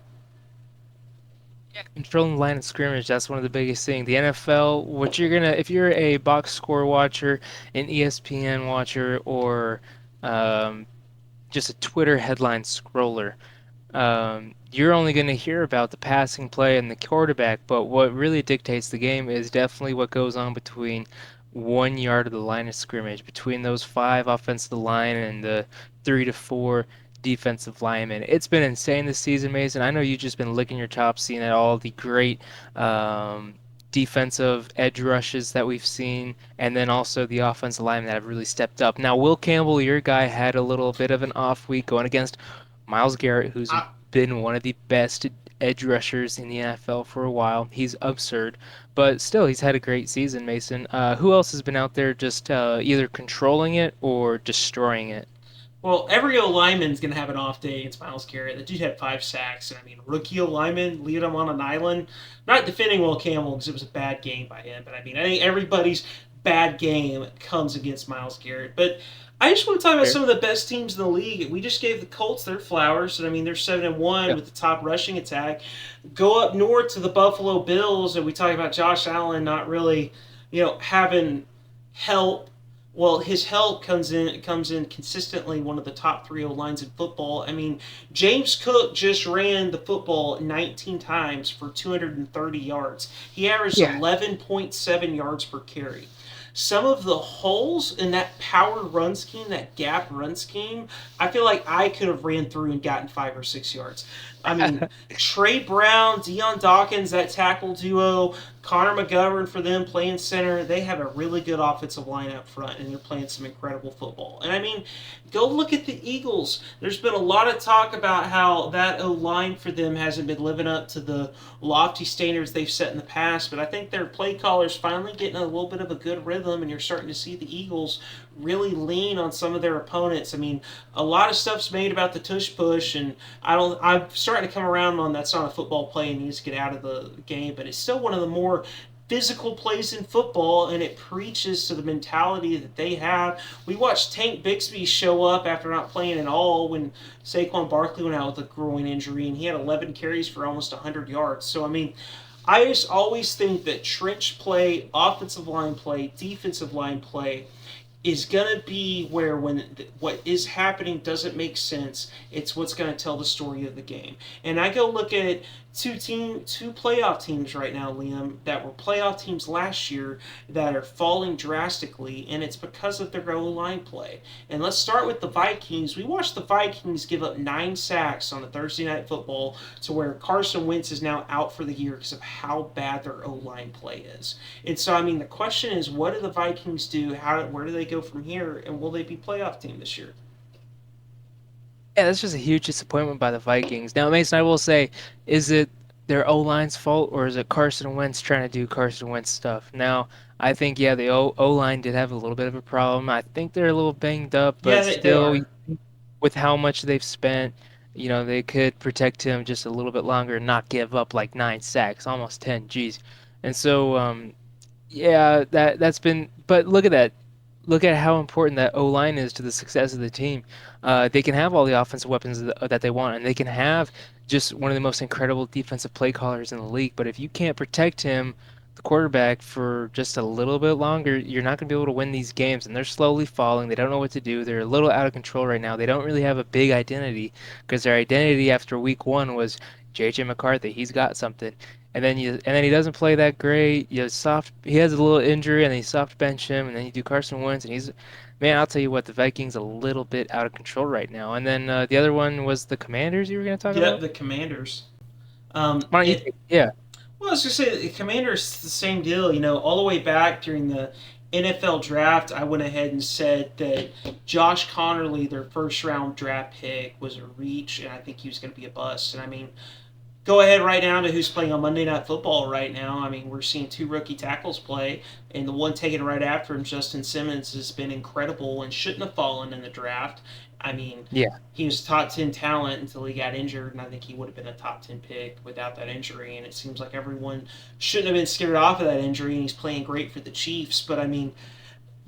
Yeah, controlling the line of scrimmage, that's one of the biggest things. The NFL, if you're a box score watcher, an ESPN watcher, or um, just a Twitter headline scroller, you're only going to hear about the passing play and the quarterback, but what really dictates the game is definitely what goes on between 1 yard of the line of scrimmage, between those five offensive line and the 3 to 4 defensive linemen. It's been insane this season, Mason. I know you've just been licking your chops seeing at all the great defensive edge rushes that we've seen, and then also the offensive linemen that have really stepped up. Now, Will Campbell, your guy, had a little bit of an off week going against Myles Garrett, who's I, been one of the best edge rushers in the NFL for a while. He's absurd, but still, he's had a great season, Mason. Who else has been out there just either controlling it or destroying it? Well, every O lineman's going to have an off day against Miles Garrett. The dude had 5 sacks. And I mean, rookie O lineman, lead him on an island. Not defending Will Campbell because it was a bad game by him, but I mean, I think everybody's bad game comes against Miles Garrett. But I just want to talk about Fair. some of the best teams in the league. We just gave the Colts their flowers, and I mean, they're 7-1 Yeah. with the top rushing attack. Go up north to the Buffalo Bills, and we talk about Josh Allen not really, having help. Well, his help comes in consistently one of the top three O lines in football. I mean, James Cook just ran the football 19 times for 230 yards. He averaged Yeah. 11.7 yards per carry. Some of the holes in that power run scheme, that gap run scheme, I feel like I could have ran through and gotten 5 or 6 yards. I mean, Trey Brown, Deion Dawkins, that tackle duo, Connor McGovern for them playing center, they have a really good offensive line up front, and they're playing some incredible football. And I mean, go look at the Eagles. There's been a lot of talk about how that O line for them hasn't been living up to the lofty standards they've set in the past, but I think their play callers finally getting a little bit of a good rhythm, and you're starting to see the Eagles really lean on some of their opponents. I mean, a lot of stuff's made about the tush push, and I'm starting to come around on that's not a football play and needs to get out of the game, but it's still one of the more physical plays in football, and it preaches to the mentality that they have. We watched Tank Bixby show up after not playing at all when Saquon Barkley went out with a groin injury, and he had 11 carries for almost 100 yards. So, I mean, I just always think that trench play, offensive line play, defensive line play is going to be where when what is happening doesn't make sense, it's what's going to tell the story of the game. And I go look at two playoff teams right now, Liam, that were playoff teams last year that are falling drastically, and it's because of their goal line play. And let's start with the Vikings. We watched the Vikings give up 9 sacks on a Thursday night football to where Carson Wentz is now out for the year because of how bad their O line play is. And so, I mean, the question is, what do the Vikings do? Where do they go from here? And will they be playoff team this year? Yeah, that's just a huge disappointment by the Vikings. Now, Mason, I will say, is it their O-line's fault or is it Carson Wentz trying to do Carson Wentz stuff? Now, I think, yeah, the O-line did have a little bit of a problem. I think they're a little banged up, Yeah, but they still, are. with how much they've spent, they could protect him just a little bit longer and not give up like 9 sacks, almost 10, geez. And so, yeah, that's been. But look at that. Look at how important that O line is to the success of the team. They can have all the offensive weapons that they want, and they can have just one of the most incredible defensive play callers in the league. But if you can't protect him, the quarterback, for just a little bit longer, you're not going to be able to win these games. And they're slowly falling. They don't know what to do. They're a little out of control right now. They don't really have a big identity because their identity after week one was J.J. McCarthy. He's got something. And then he doesn't play that great. He has a little injury and then you soft bench him and then you do Carson Wentz and he's man, I'll tell you what, the Vikings a little bit out of control right now. And then the other one was the Commanders you were going to talk Yep, about? the Commanders. Why don't you It take yeah. Well, I was just say the Commanders the same deal. All the way back during the NFL draft, I went ahead and said that Josh Connerly, their first round draft pick, was a reach, and I think he was going to be a bust. And I mean, go ahead right now to who's playing on Monday Night Football right now. I mean, we're seeing two rookie tackles play, and the one taken right after him, Justin Simmons, has been incredible and shouldn't have fallen in the draft. I mean, Yeah. he was top 10 talent until he got injured, and I think he would have been a top 10 pick without that injury. And it seems like everyone shouldn't have been scared off of that injury, and he's playing great for the Chiefs. But I mean,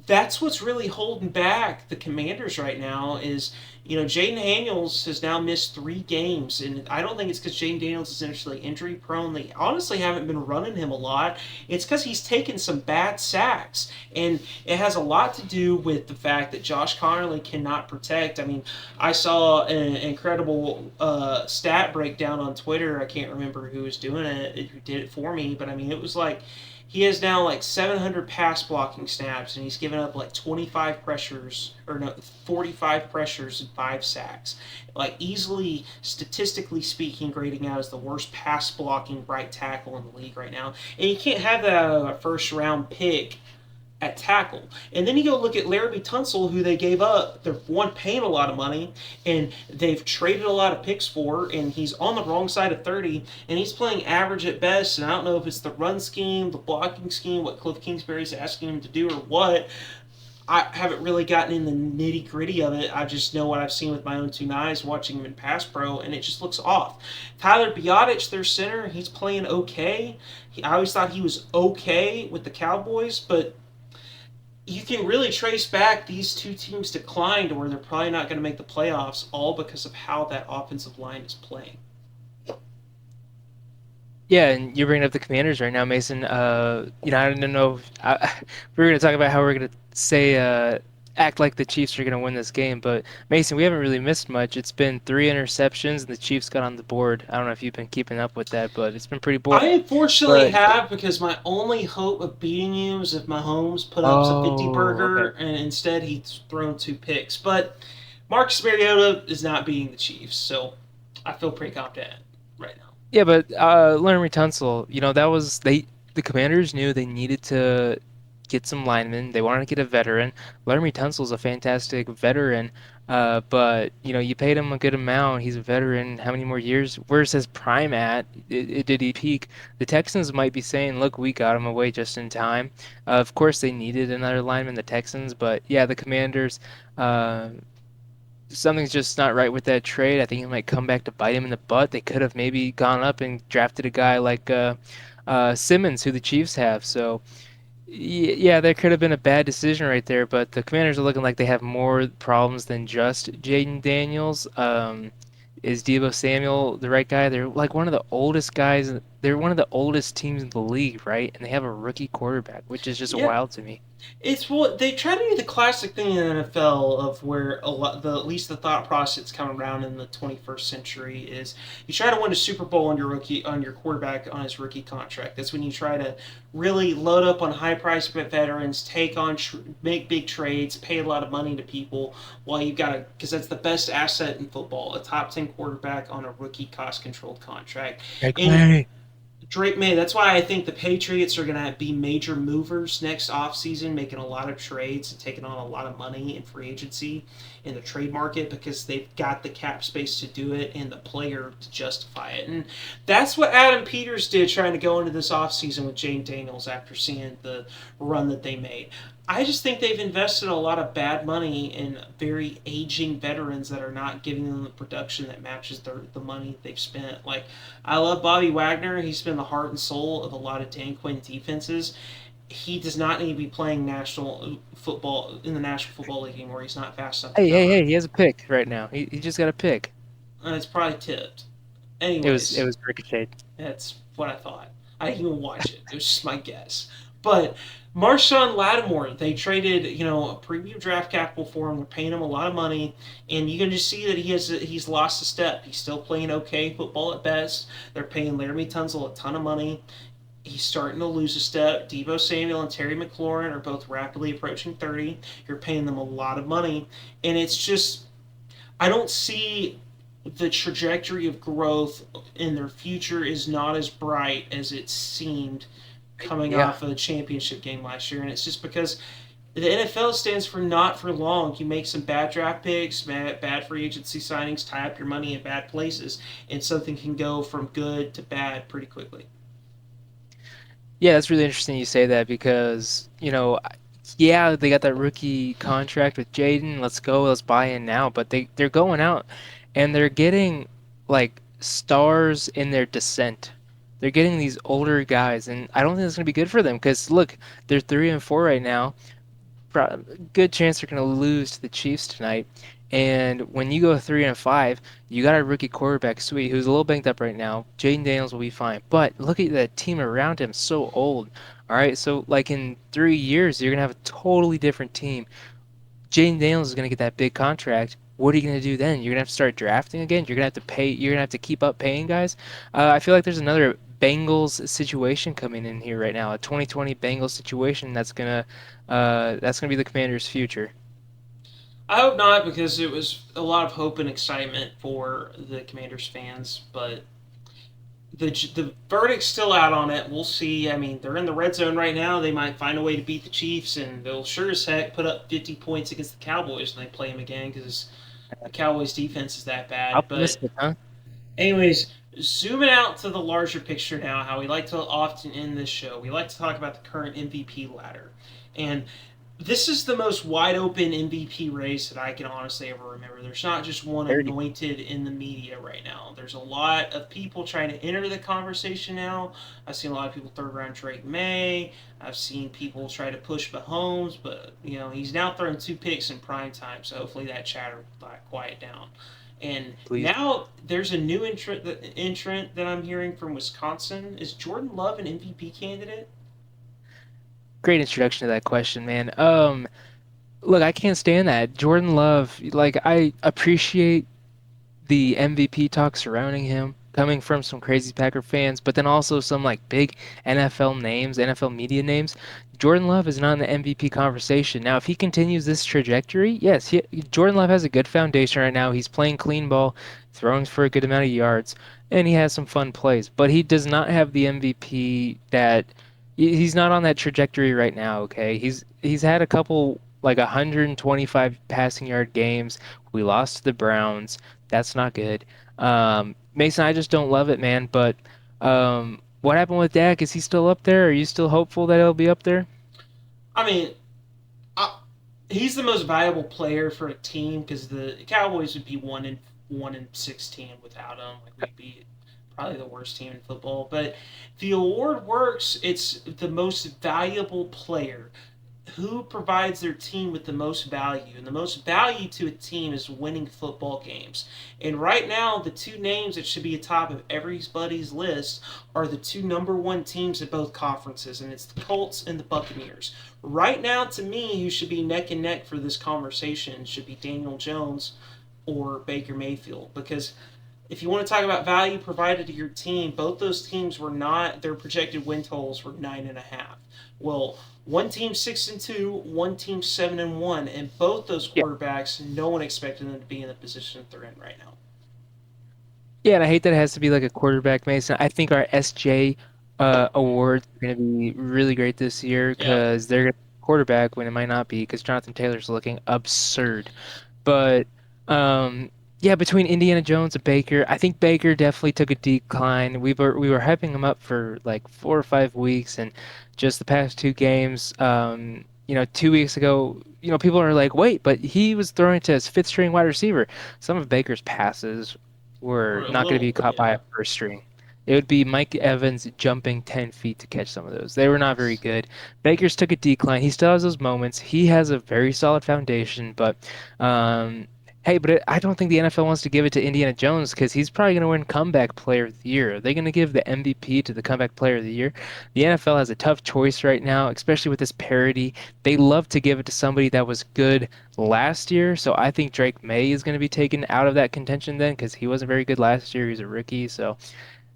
that's what's really holding back the Commanders right now is, Jaden Daniels has now missed 3 games, and I don't think it's because Jaden Daniels is necessarily injury prone. They honestly haven't been running him a lot. It's because he's taken some bad sacks, and it has a lot to do with the fact that Josh Connerly cannot protect. I mean, I saw an incredible stat breakdown on Twitter. I can't remember who was doing it, who did it for me, but I mean, it was like he has now like 700 pass blocking snaps, and he's given up like 25 pressures, or no, 45 pressures and 5 sacks. Like, easily, statistically speaking, grading out as the worst pass blocking right tackle in the league right now. And you can't have that out of a first round pick at tackle. And then you go look at Larry Tunsil, who they gave up. They're paying a lot of money, and they've traded a lot of picks for, and he's on the wrong side of 30, and he's playing average at best. And I don't know if it's the run scheme, the blocking scheme, what Cliff Kingsbury's asking him to do, or what. I haven't really gotten in the nitty gritty of it. I just know what I've seen with my own two eyes watching him in pass pro, and it just looks off. Tyler Biotic, their center, he's playing okay. I always thought he was okay with the Cowboys, but you can really trace back these two teams' decline to where they're probably not going to make the playoffs, all because of how that offensive line is playing. Yeah, and you're bringing up the Commanders right now, Mason. I don't know. We're going to talk about how we're going to say act like the Chiefs are going to win this game, but Mason, we haven't really missed much. It's been 3 interceptions, and the Chiefs got on the board. I don't know if you've been keeping up with that, but it's been pretty boring. I unfortunately But have, because my only hope of beating you is if Mahomes put up a 50 oh, burger okay. and instead he's thrown 2 picks. But Marcus Mariota is not beating the Chiefs, so I feel pretty confident right now. Yeah, but Laremy Tunsil, that was the Commanders knew they needed to get some linemen. They wanted to get a veteran. Laremy Tunsil's a fantastic veteran, but you paid him a good amount. He's a veteran. How many more years? Where's his prime at? Did he peak? The Texans might be saying, "Look, we got him away just in time." Of course, they needed another lineman, the Texans, but yeah, the Commanders. Uh, Something's just not right with that trade. I think it might come back to bite him in the butt. They could have maybe gone up and drafted a guy like Simmons, who the Chiefs have. So, yeah, there could have been a bad decision right there. But the Commanders are looking like they have more problems than just Jaden Daniels. Is Deebo Samuel the right guy? They're like one of the oldest guys. They're one of the oldest teams in the league, right? And they have a rookie quarterback, which is just Yeah, wild to me. it's what they try to do, the classic thing in the NFL of where a lot the at least the thought process coming around in the 21st century is you try to win a Super Bowl on your quarterback on his rookie contract. That's when you try to really load up on high price veterans, take on make big trades, pay a lot of money to people while you got to, because that's the best asset in football, a top 10 quarterback on a rookie cost controlled contract. Like, And May. Drake May. That's why I think the Patriots are going to be major movers next offseason, making a lot of trades and taking on a lot of money in free agency in the trade market, because they've got the cap space to do it and the player to justify it. And that's what Adam Peters did trying to go into this offseason with Jane Daniels after seeing the run that they made. I just think they've invested a lot of bad money in very aging veterans that are not giving them the production that matches the money they've spent. Like, I love Bobby Wagner. He's been the heart and soul of a lot of Dan Quinn defenses. He does not need to be playing national football in the National Football League anymore. He's not fast enough to Hey, hey, cover. hey! He has a pick right now. He just got a pick. And it's probably tipped. It Anyways, was ricocheted. that's what I thought. I didn't even watch it. It was just my guess. But Marshawn Lattimore, they traded, a premium draft capital for him. They're paying him a lot of money, and you can just see that he's lost a step. He's still playing okay football at best. They're paying Laramie Tunsil a ton of money. He's starting to lose a step. Debo Samuel and Terry McLaurin are both rapidly approaching 30. You're paying them a lot of money, and it's just, I don't see the trajectory of growth in their future is not as bright as it seemed coming Yeah. off of the championship game last year. And it's just because the NFL stands for not for long. You make some bad draft picks, bad free agency signings, tie up your money in bad places, and something can go from good to bad pretty quickly. Yeah, that's really interesting you say that because, yeah, they got that rookie contract with Jaden. Let's go, let's buy in now. But they're going out and they're getting like stars in their descent. They're getting these older guys, and I don't think that's gonna be good for them because look, they're 3-4 right now. Good chance they're going to lose to the Chiefs tonight. And when you go 3-5, you got a rookie quarterback, Sweet, who's a little banged up right now. Jaden Daniels will be fine. But look at the team around him, so old. All right, so like in 3 years, you're going to have a totally different team. Jaden Daniels is going to get that big contract. What are you going to do then? You're going to have to start drafting again. You're going to have to pay. You're going to have to keep up paying guys. I feel like there's another Bengals situation coming in here right now. A 2020 Bengals situation that's gonna be the Commanders' future. I hope not, because it was a lot of hope and excitement for the Commanders fans, but the verdict's still out on it. We'll see. I mean, they're in the red zone right now. They might find a way to beat the Chiefs, and they'll sure as heck put up 50 points against the Cowboys when they play them again, because the Cowboys' defense is that bad. But Optimistic, huh? anyways, zooming out to the larger picture now, how we like to often end this show, we like to talk about the current MVP ladder. And This is the most wide open MVP race that I can honestly ever remember. There's not just one 30. anointed in the media right now. There's a lot of people trying to enter the conversation now. I've seen a lot of people throw around Drake May. I've seen people try to push Mahomes, but he's now throwing 2 picks in prime time, so hopefully that chatter will quiet down. And Please. now there's a new entrant that I'm hearing from Wisconsin. Is Jordan Love an MVP candidate? Great introduction to that question, man. Look, I can't stand that. Jordan Love, like I appreciate the MVP talk surrounding him coming from some crazy Packer fans, but then also some like big NFL names, NFL media names. Jordan Love is not in the MVP conversation. Now, if he continues this trajectory, yes, Jordan Love has a good foundation right now. He's playing clean ball, throwing for a good amount of yards, and he has some fun plays, but he does not have the MVP that he's not on that trajectory right now, okay? He's had a couple like 125 passing yard games. We lost to the Browns. That's not good. Mason, I just don't love it, man. But what happened with Dak? Is he still up there? Are you still hopeful that he'll be up there? I mean, I, he's the most valuable player for a team because the Cowboys would be 1-16 without him. Like we'd be probably the worst team in football. But the award works. It's the most valuable player who provides their team with the most value. And the most value to a team is winning football games. And right now, the two names that should be atop of everybody's list are the two number one teams at both conferences, and it's the Colts and the Buccaneers. Right now, to me, who should be neck and neck for this conversation should be Daniel Jones or Baker Mayfield. Because if you want to talk about value provided to your team, both those teams were not, their projected win totals were 9.5. Well, one team 6-2, one team 7-1, and both those Yeah. quarterbacks, no one expected them to be in the position that they're in right now. Yeah, and I hate that it has to be like a quarterback, Mason. I think our SJ awards are going to be really great this year Yeah. because they're going to quarterback when it might not be because Jonathan Taylor's looking absurd. But yeah, between Indiana Jones and Baker, I think Baker definitely took a decline. We were hyping him up for like 4 or 5 weeks, and just the past two games, 2 weeks ago, people are like, wait, but he was throwing to his fifth string wide receiver. Some of Baker's passes Or were a not going to be little, caught by yeah. a first string. It would be Mike Evans jumping 10 feet to catch some of those. They were not very good. Baker's took a decline. He still has those moments. He has a very solid foundation, but um, hey, I don't think the NFL wants to give it to Indiana Jones because he's probably going to win Comeback Player of the Year. Are they going to give the MVP to the Comeback Player of the Year? The NFL has a tough choice right now, especially with this parity. They love to give it to somebody that was good last year, so I think Drake May is going to be taken out of that contention then because he wasn't very good last year. He's a rookie, so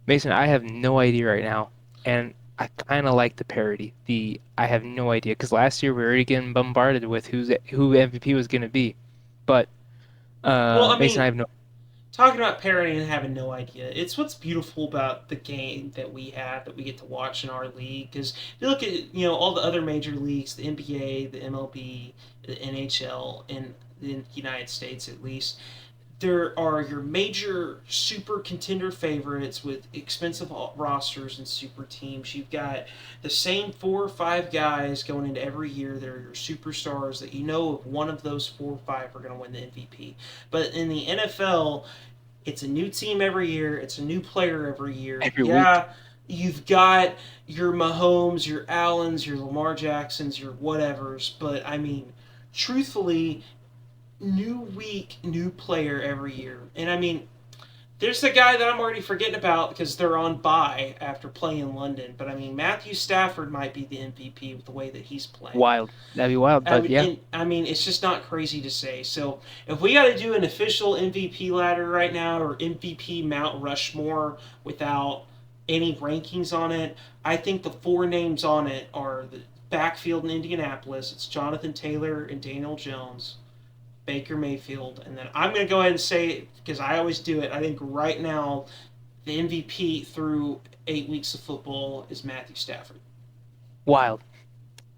Mason, I have no idea right now, and I kind of like the parody. The I have no idea because last year we were already getting bombarded with who MVP was going to be, but Well, I Mason, I mean, have no. talking about parity and having no idea, it's what's beautiful about the game that we have that we get to watch in our league. Because if you look at all the other major leagues, the NBA, the MLB, the NHL, in the United States at least, there are your major super contender favorites with expensive rosters and super teams. You've got the same 4 or 5 guys going into every year that are your superstars that you know if one of those 4 or 5 are going to win the MVP. But in the NFL, it's a new team every year. It's a new player every year. Every week. Yeah, you've got your Mahomes, your Allens, your Lamar Jacksons, your whatevers. But I mean, truthfully, new week, new player every year. And I mean, there's the guy that I'm already forgetting about because they're on bye after playing in London. But I mean, Matthew Stafford might be the MVP with the way that he's playing. Wild. That'd be wild, but yeah. I mean, it's just not crazy to say. So if we got to do an official MVP ladder right now or MVP Mount Rushmore without any rankings on it, I think the 4 names on it are the backfield in Indianapolis. It's Jonathan Taylor and Daniel Jones, Baker Mayfield, and then I'm going to go ahead and say, because I always do it, I think right now the MVP through 8 weeks of football is Matthew Stafford. Wild.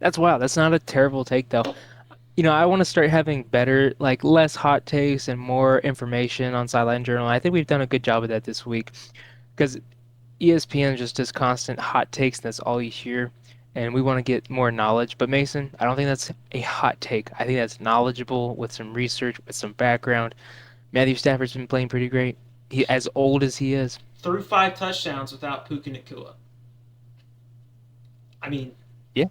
That's wild. That's not a terrible take though. I want to start having better, like less hot takes and more information on Sideline Journal. I think we've done a good job of that this week because ESPN just does constant hot takes, and that's all you hear. and we want to get more knowledge. But Mason, I don't think that's a hot take. I think that's knowledgeable with some research, with some background. Matthew Stafford's been playing pretty great. He, as old as he is. Threw 5 touchdowns without Puka Nacua. I mean, Yeah.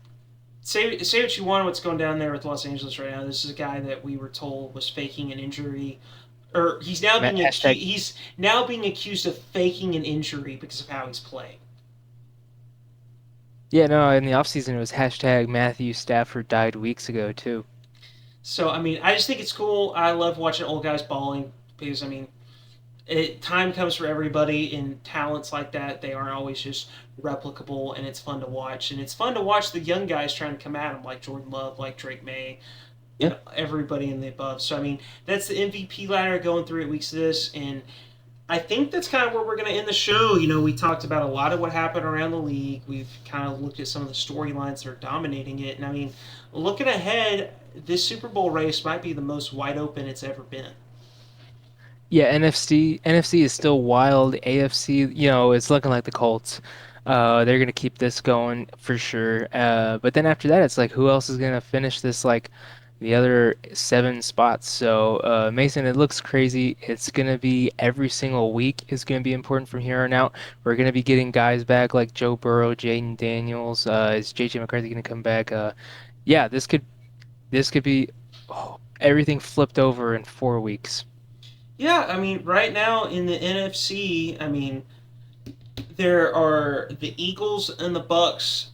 Say what you want. What's going down there with Los Angeles right now? This is a guy that we were told was faking an injury, or he's now being accused of faking an injury because of how he's playing. Yeah, no, in the offseason it was hashtag Matthew Stafford died weeks ago too. So I mean, I just think it's cool. I love watching old guys balling because I mean, time comes for everybody, and talents like that, they aren't always just replicable, and it's fun to watch. And it's fun to watch the young guys trying to come at them, like Jordan Love, like Drake May, Yeah. everybody in the above. So, I mean, that's the MVP ladder going through 8 weeks of this, and I think that's kind of where we're going to end the show. You know, we talked about a lot of what happened around the league. We've kind of looked at some of the storylines that are dominating it. And, I mean, looking ahead, this Super Bowl race might be the most wide open it's ever been. Yeah, NFC is still wild. AFC, it's looking like the Colts. They're gonna keep this going for sure. But then after that, it's like who else is gonna finish this like the other 7 spots? So Mason, it looks crazy. It's gonna be every single week is gonna be important from here on out. We're gonna be getting guys back like Joe Burrow, Jaden Daniels. Is JJ McCarthy gonna come back? Yeah, this could be everything flipped over in 4 weeks. Yeah, I mean, right now in the NFC, I mean, there are the Eagles and the Bucks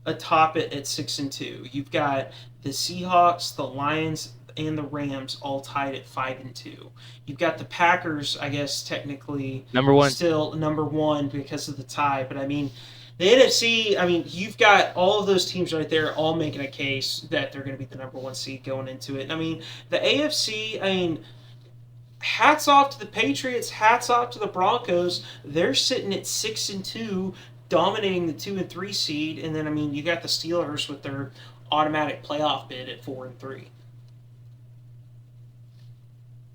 atop it at 6-2. You've got the Seahawks, the Lions, and the Rams all tied at 5-2. You've got the Packers, I guess technically Number one. still number one because of the tie, but I mean, the NFC, I mean, you've got all of those teams right there all making a case that they're going to be the number 1 seed going into it. And I mean, the AFC, I mean, hats off to the Patriots, hats off to the Broncos. They're sitting at 6-2, dominating the 2 and 3 seed, and then I mean you got the Steelers with their automatic playoff bid at 4-3.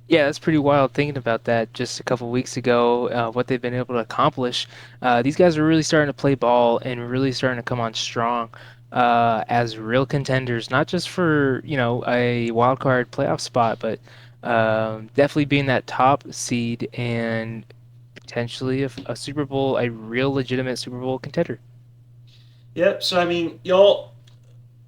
Yeah, that's pretty wild thinking about that just a couple weeks ago, what they've been able to accomplish. These guys are really starting to play ball and really starting to come on strong as real contenders, not just for, a wild card playoff spot, but definitely being that top seed and potentially a Super Bowl, a real legitimate Super Bowl contender. Yep. So I mean, y'all.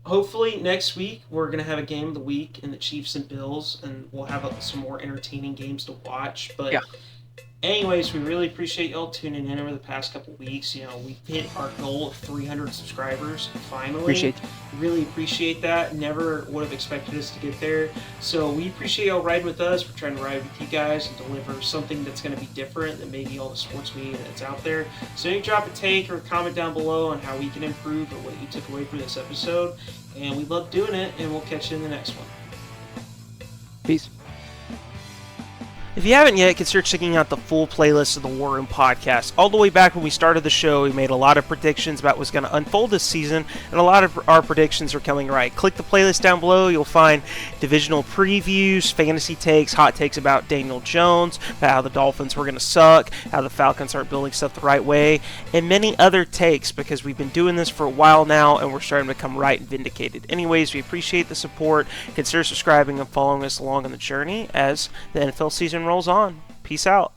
Hopefully next week we're gonna have a game of the week in the Chiefs and Bills, and we'll have some more entertaining games to watch. But Yeah. anyways, we really appreciate y'all tuning in over the past couple weeks. We hit our goal of 300 subscribers finally. Appreciate Really appreciate that. Never would have expected us to get there. So we appreciate y'all riding with us. We're trying to ride with you guys and deliver something that's going to be different than maybe all the sports media that's out there. So you drop a take or a comment down below on how we can improve or what you took away from this episode. And we love doing it, and we'll catch you in the next one. Peace. If you haven't yet, consider checking out the full playlist of the WarRoom podcast. All the way back when we started the show, we made a lot of predictions about what's going to unfold this season, and a lot of our predictions are coming right. Click the playlist down below. You'll find divisional previews, fantasy takes, hot takes about Daniel Jones, about how the Dolphins were going to suck, how the Falcons aren't building stuff the right way, and many other takes because we've been doing this for a while now, and we're starting to become right and vindicated. Anyways, we appreciate the support. Consider subscribing and following us along on the journey as the NFL season rolls on. Peace out.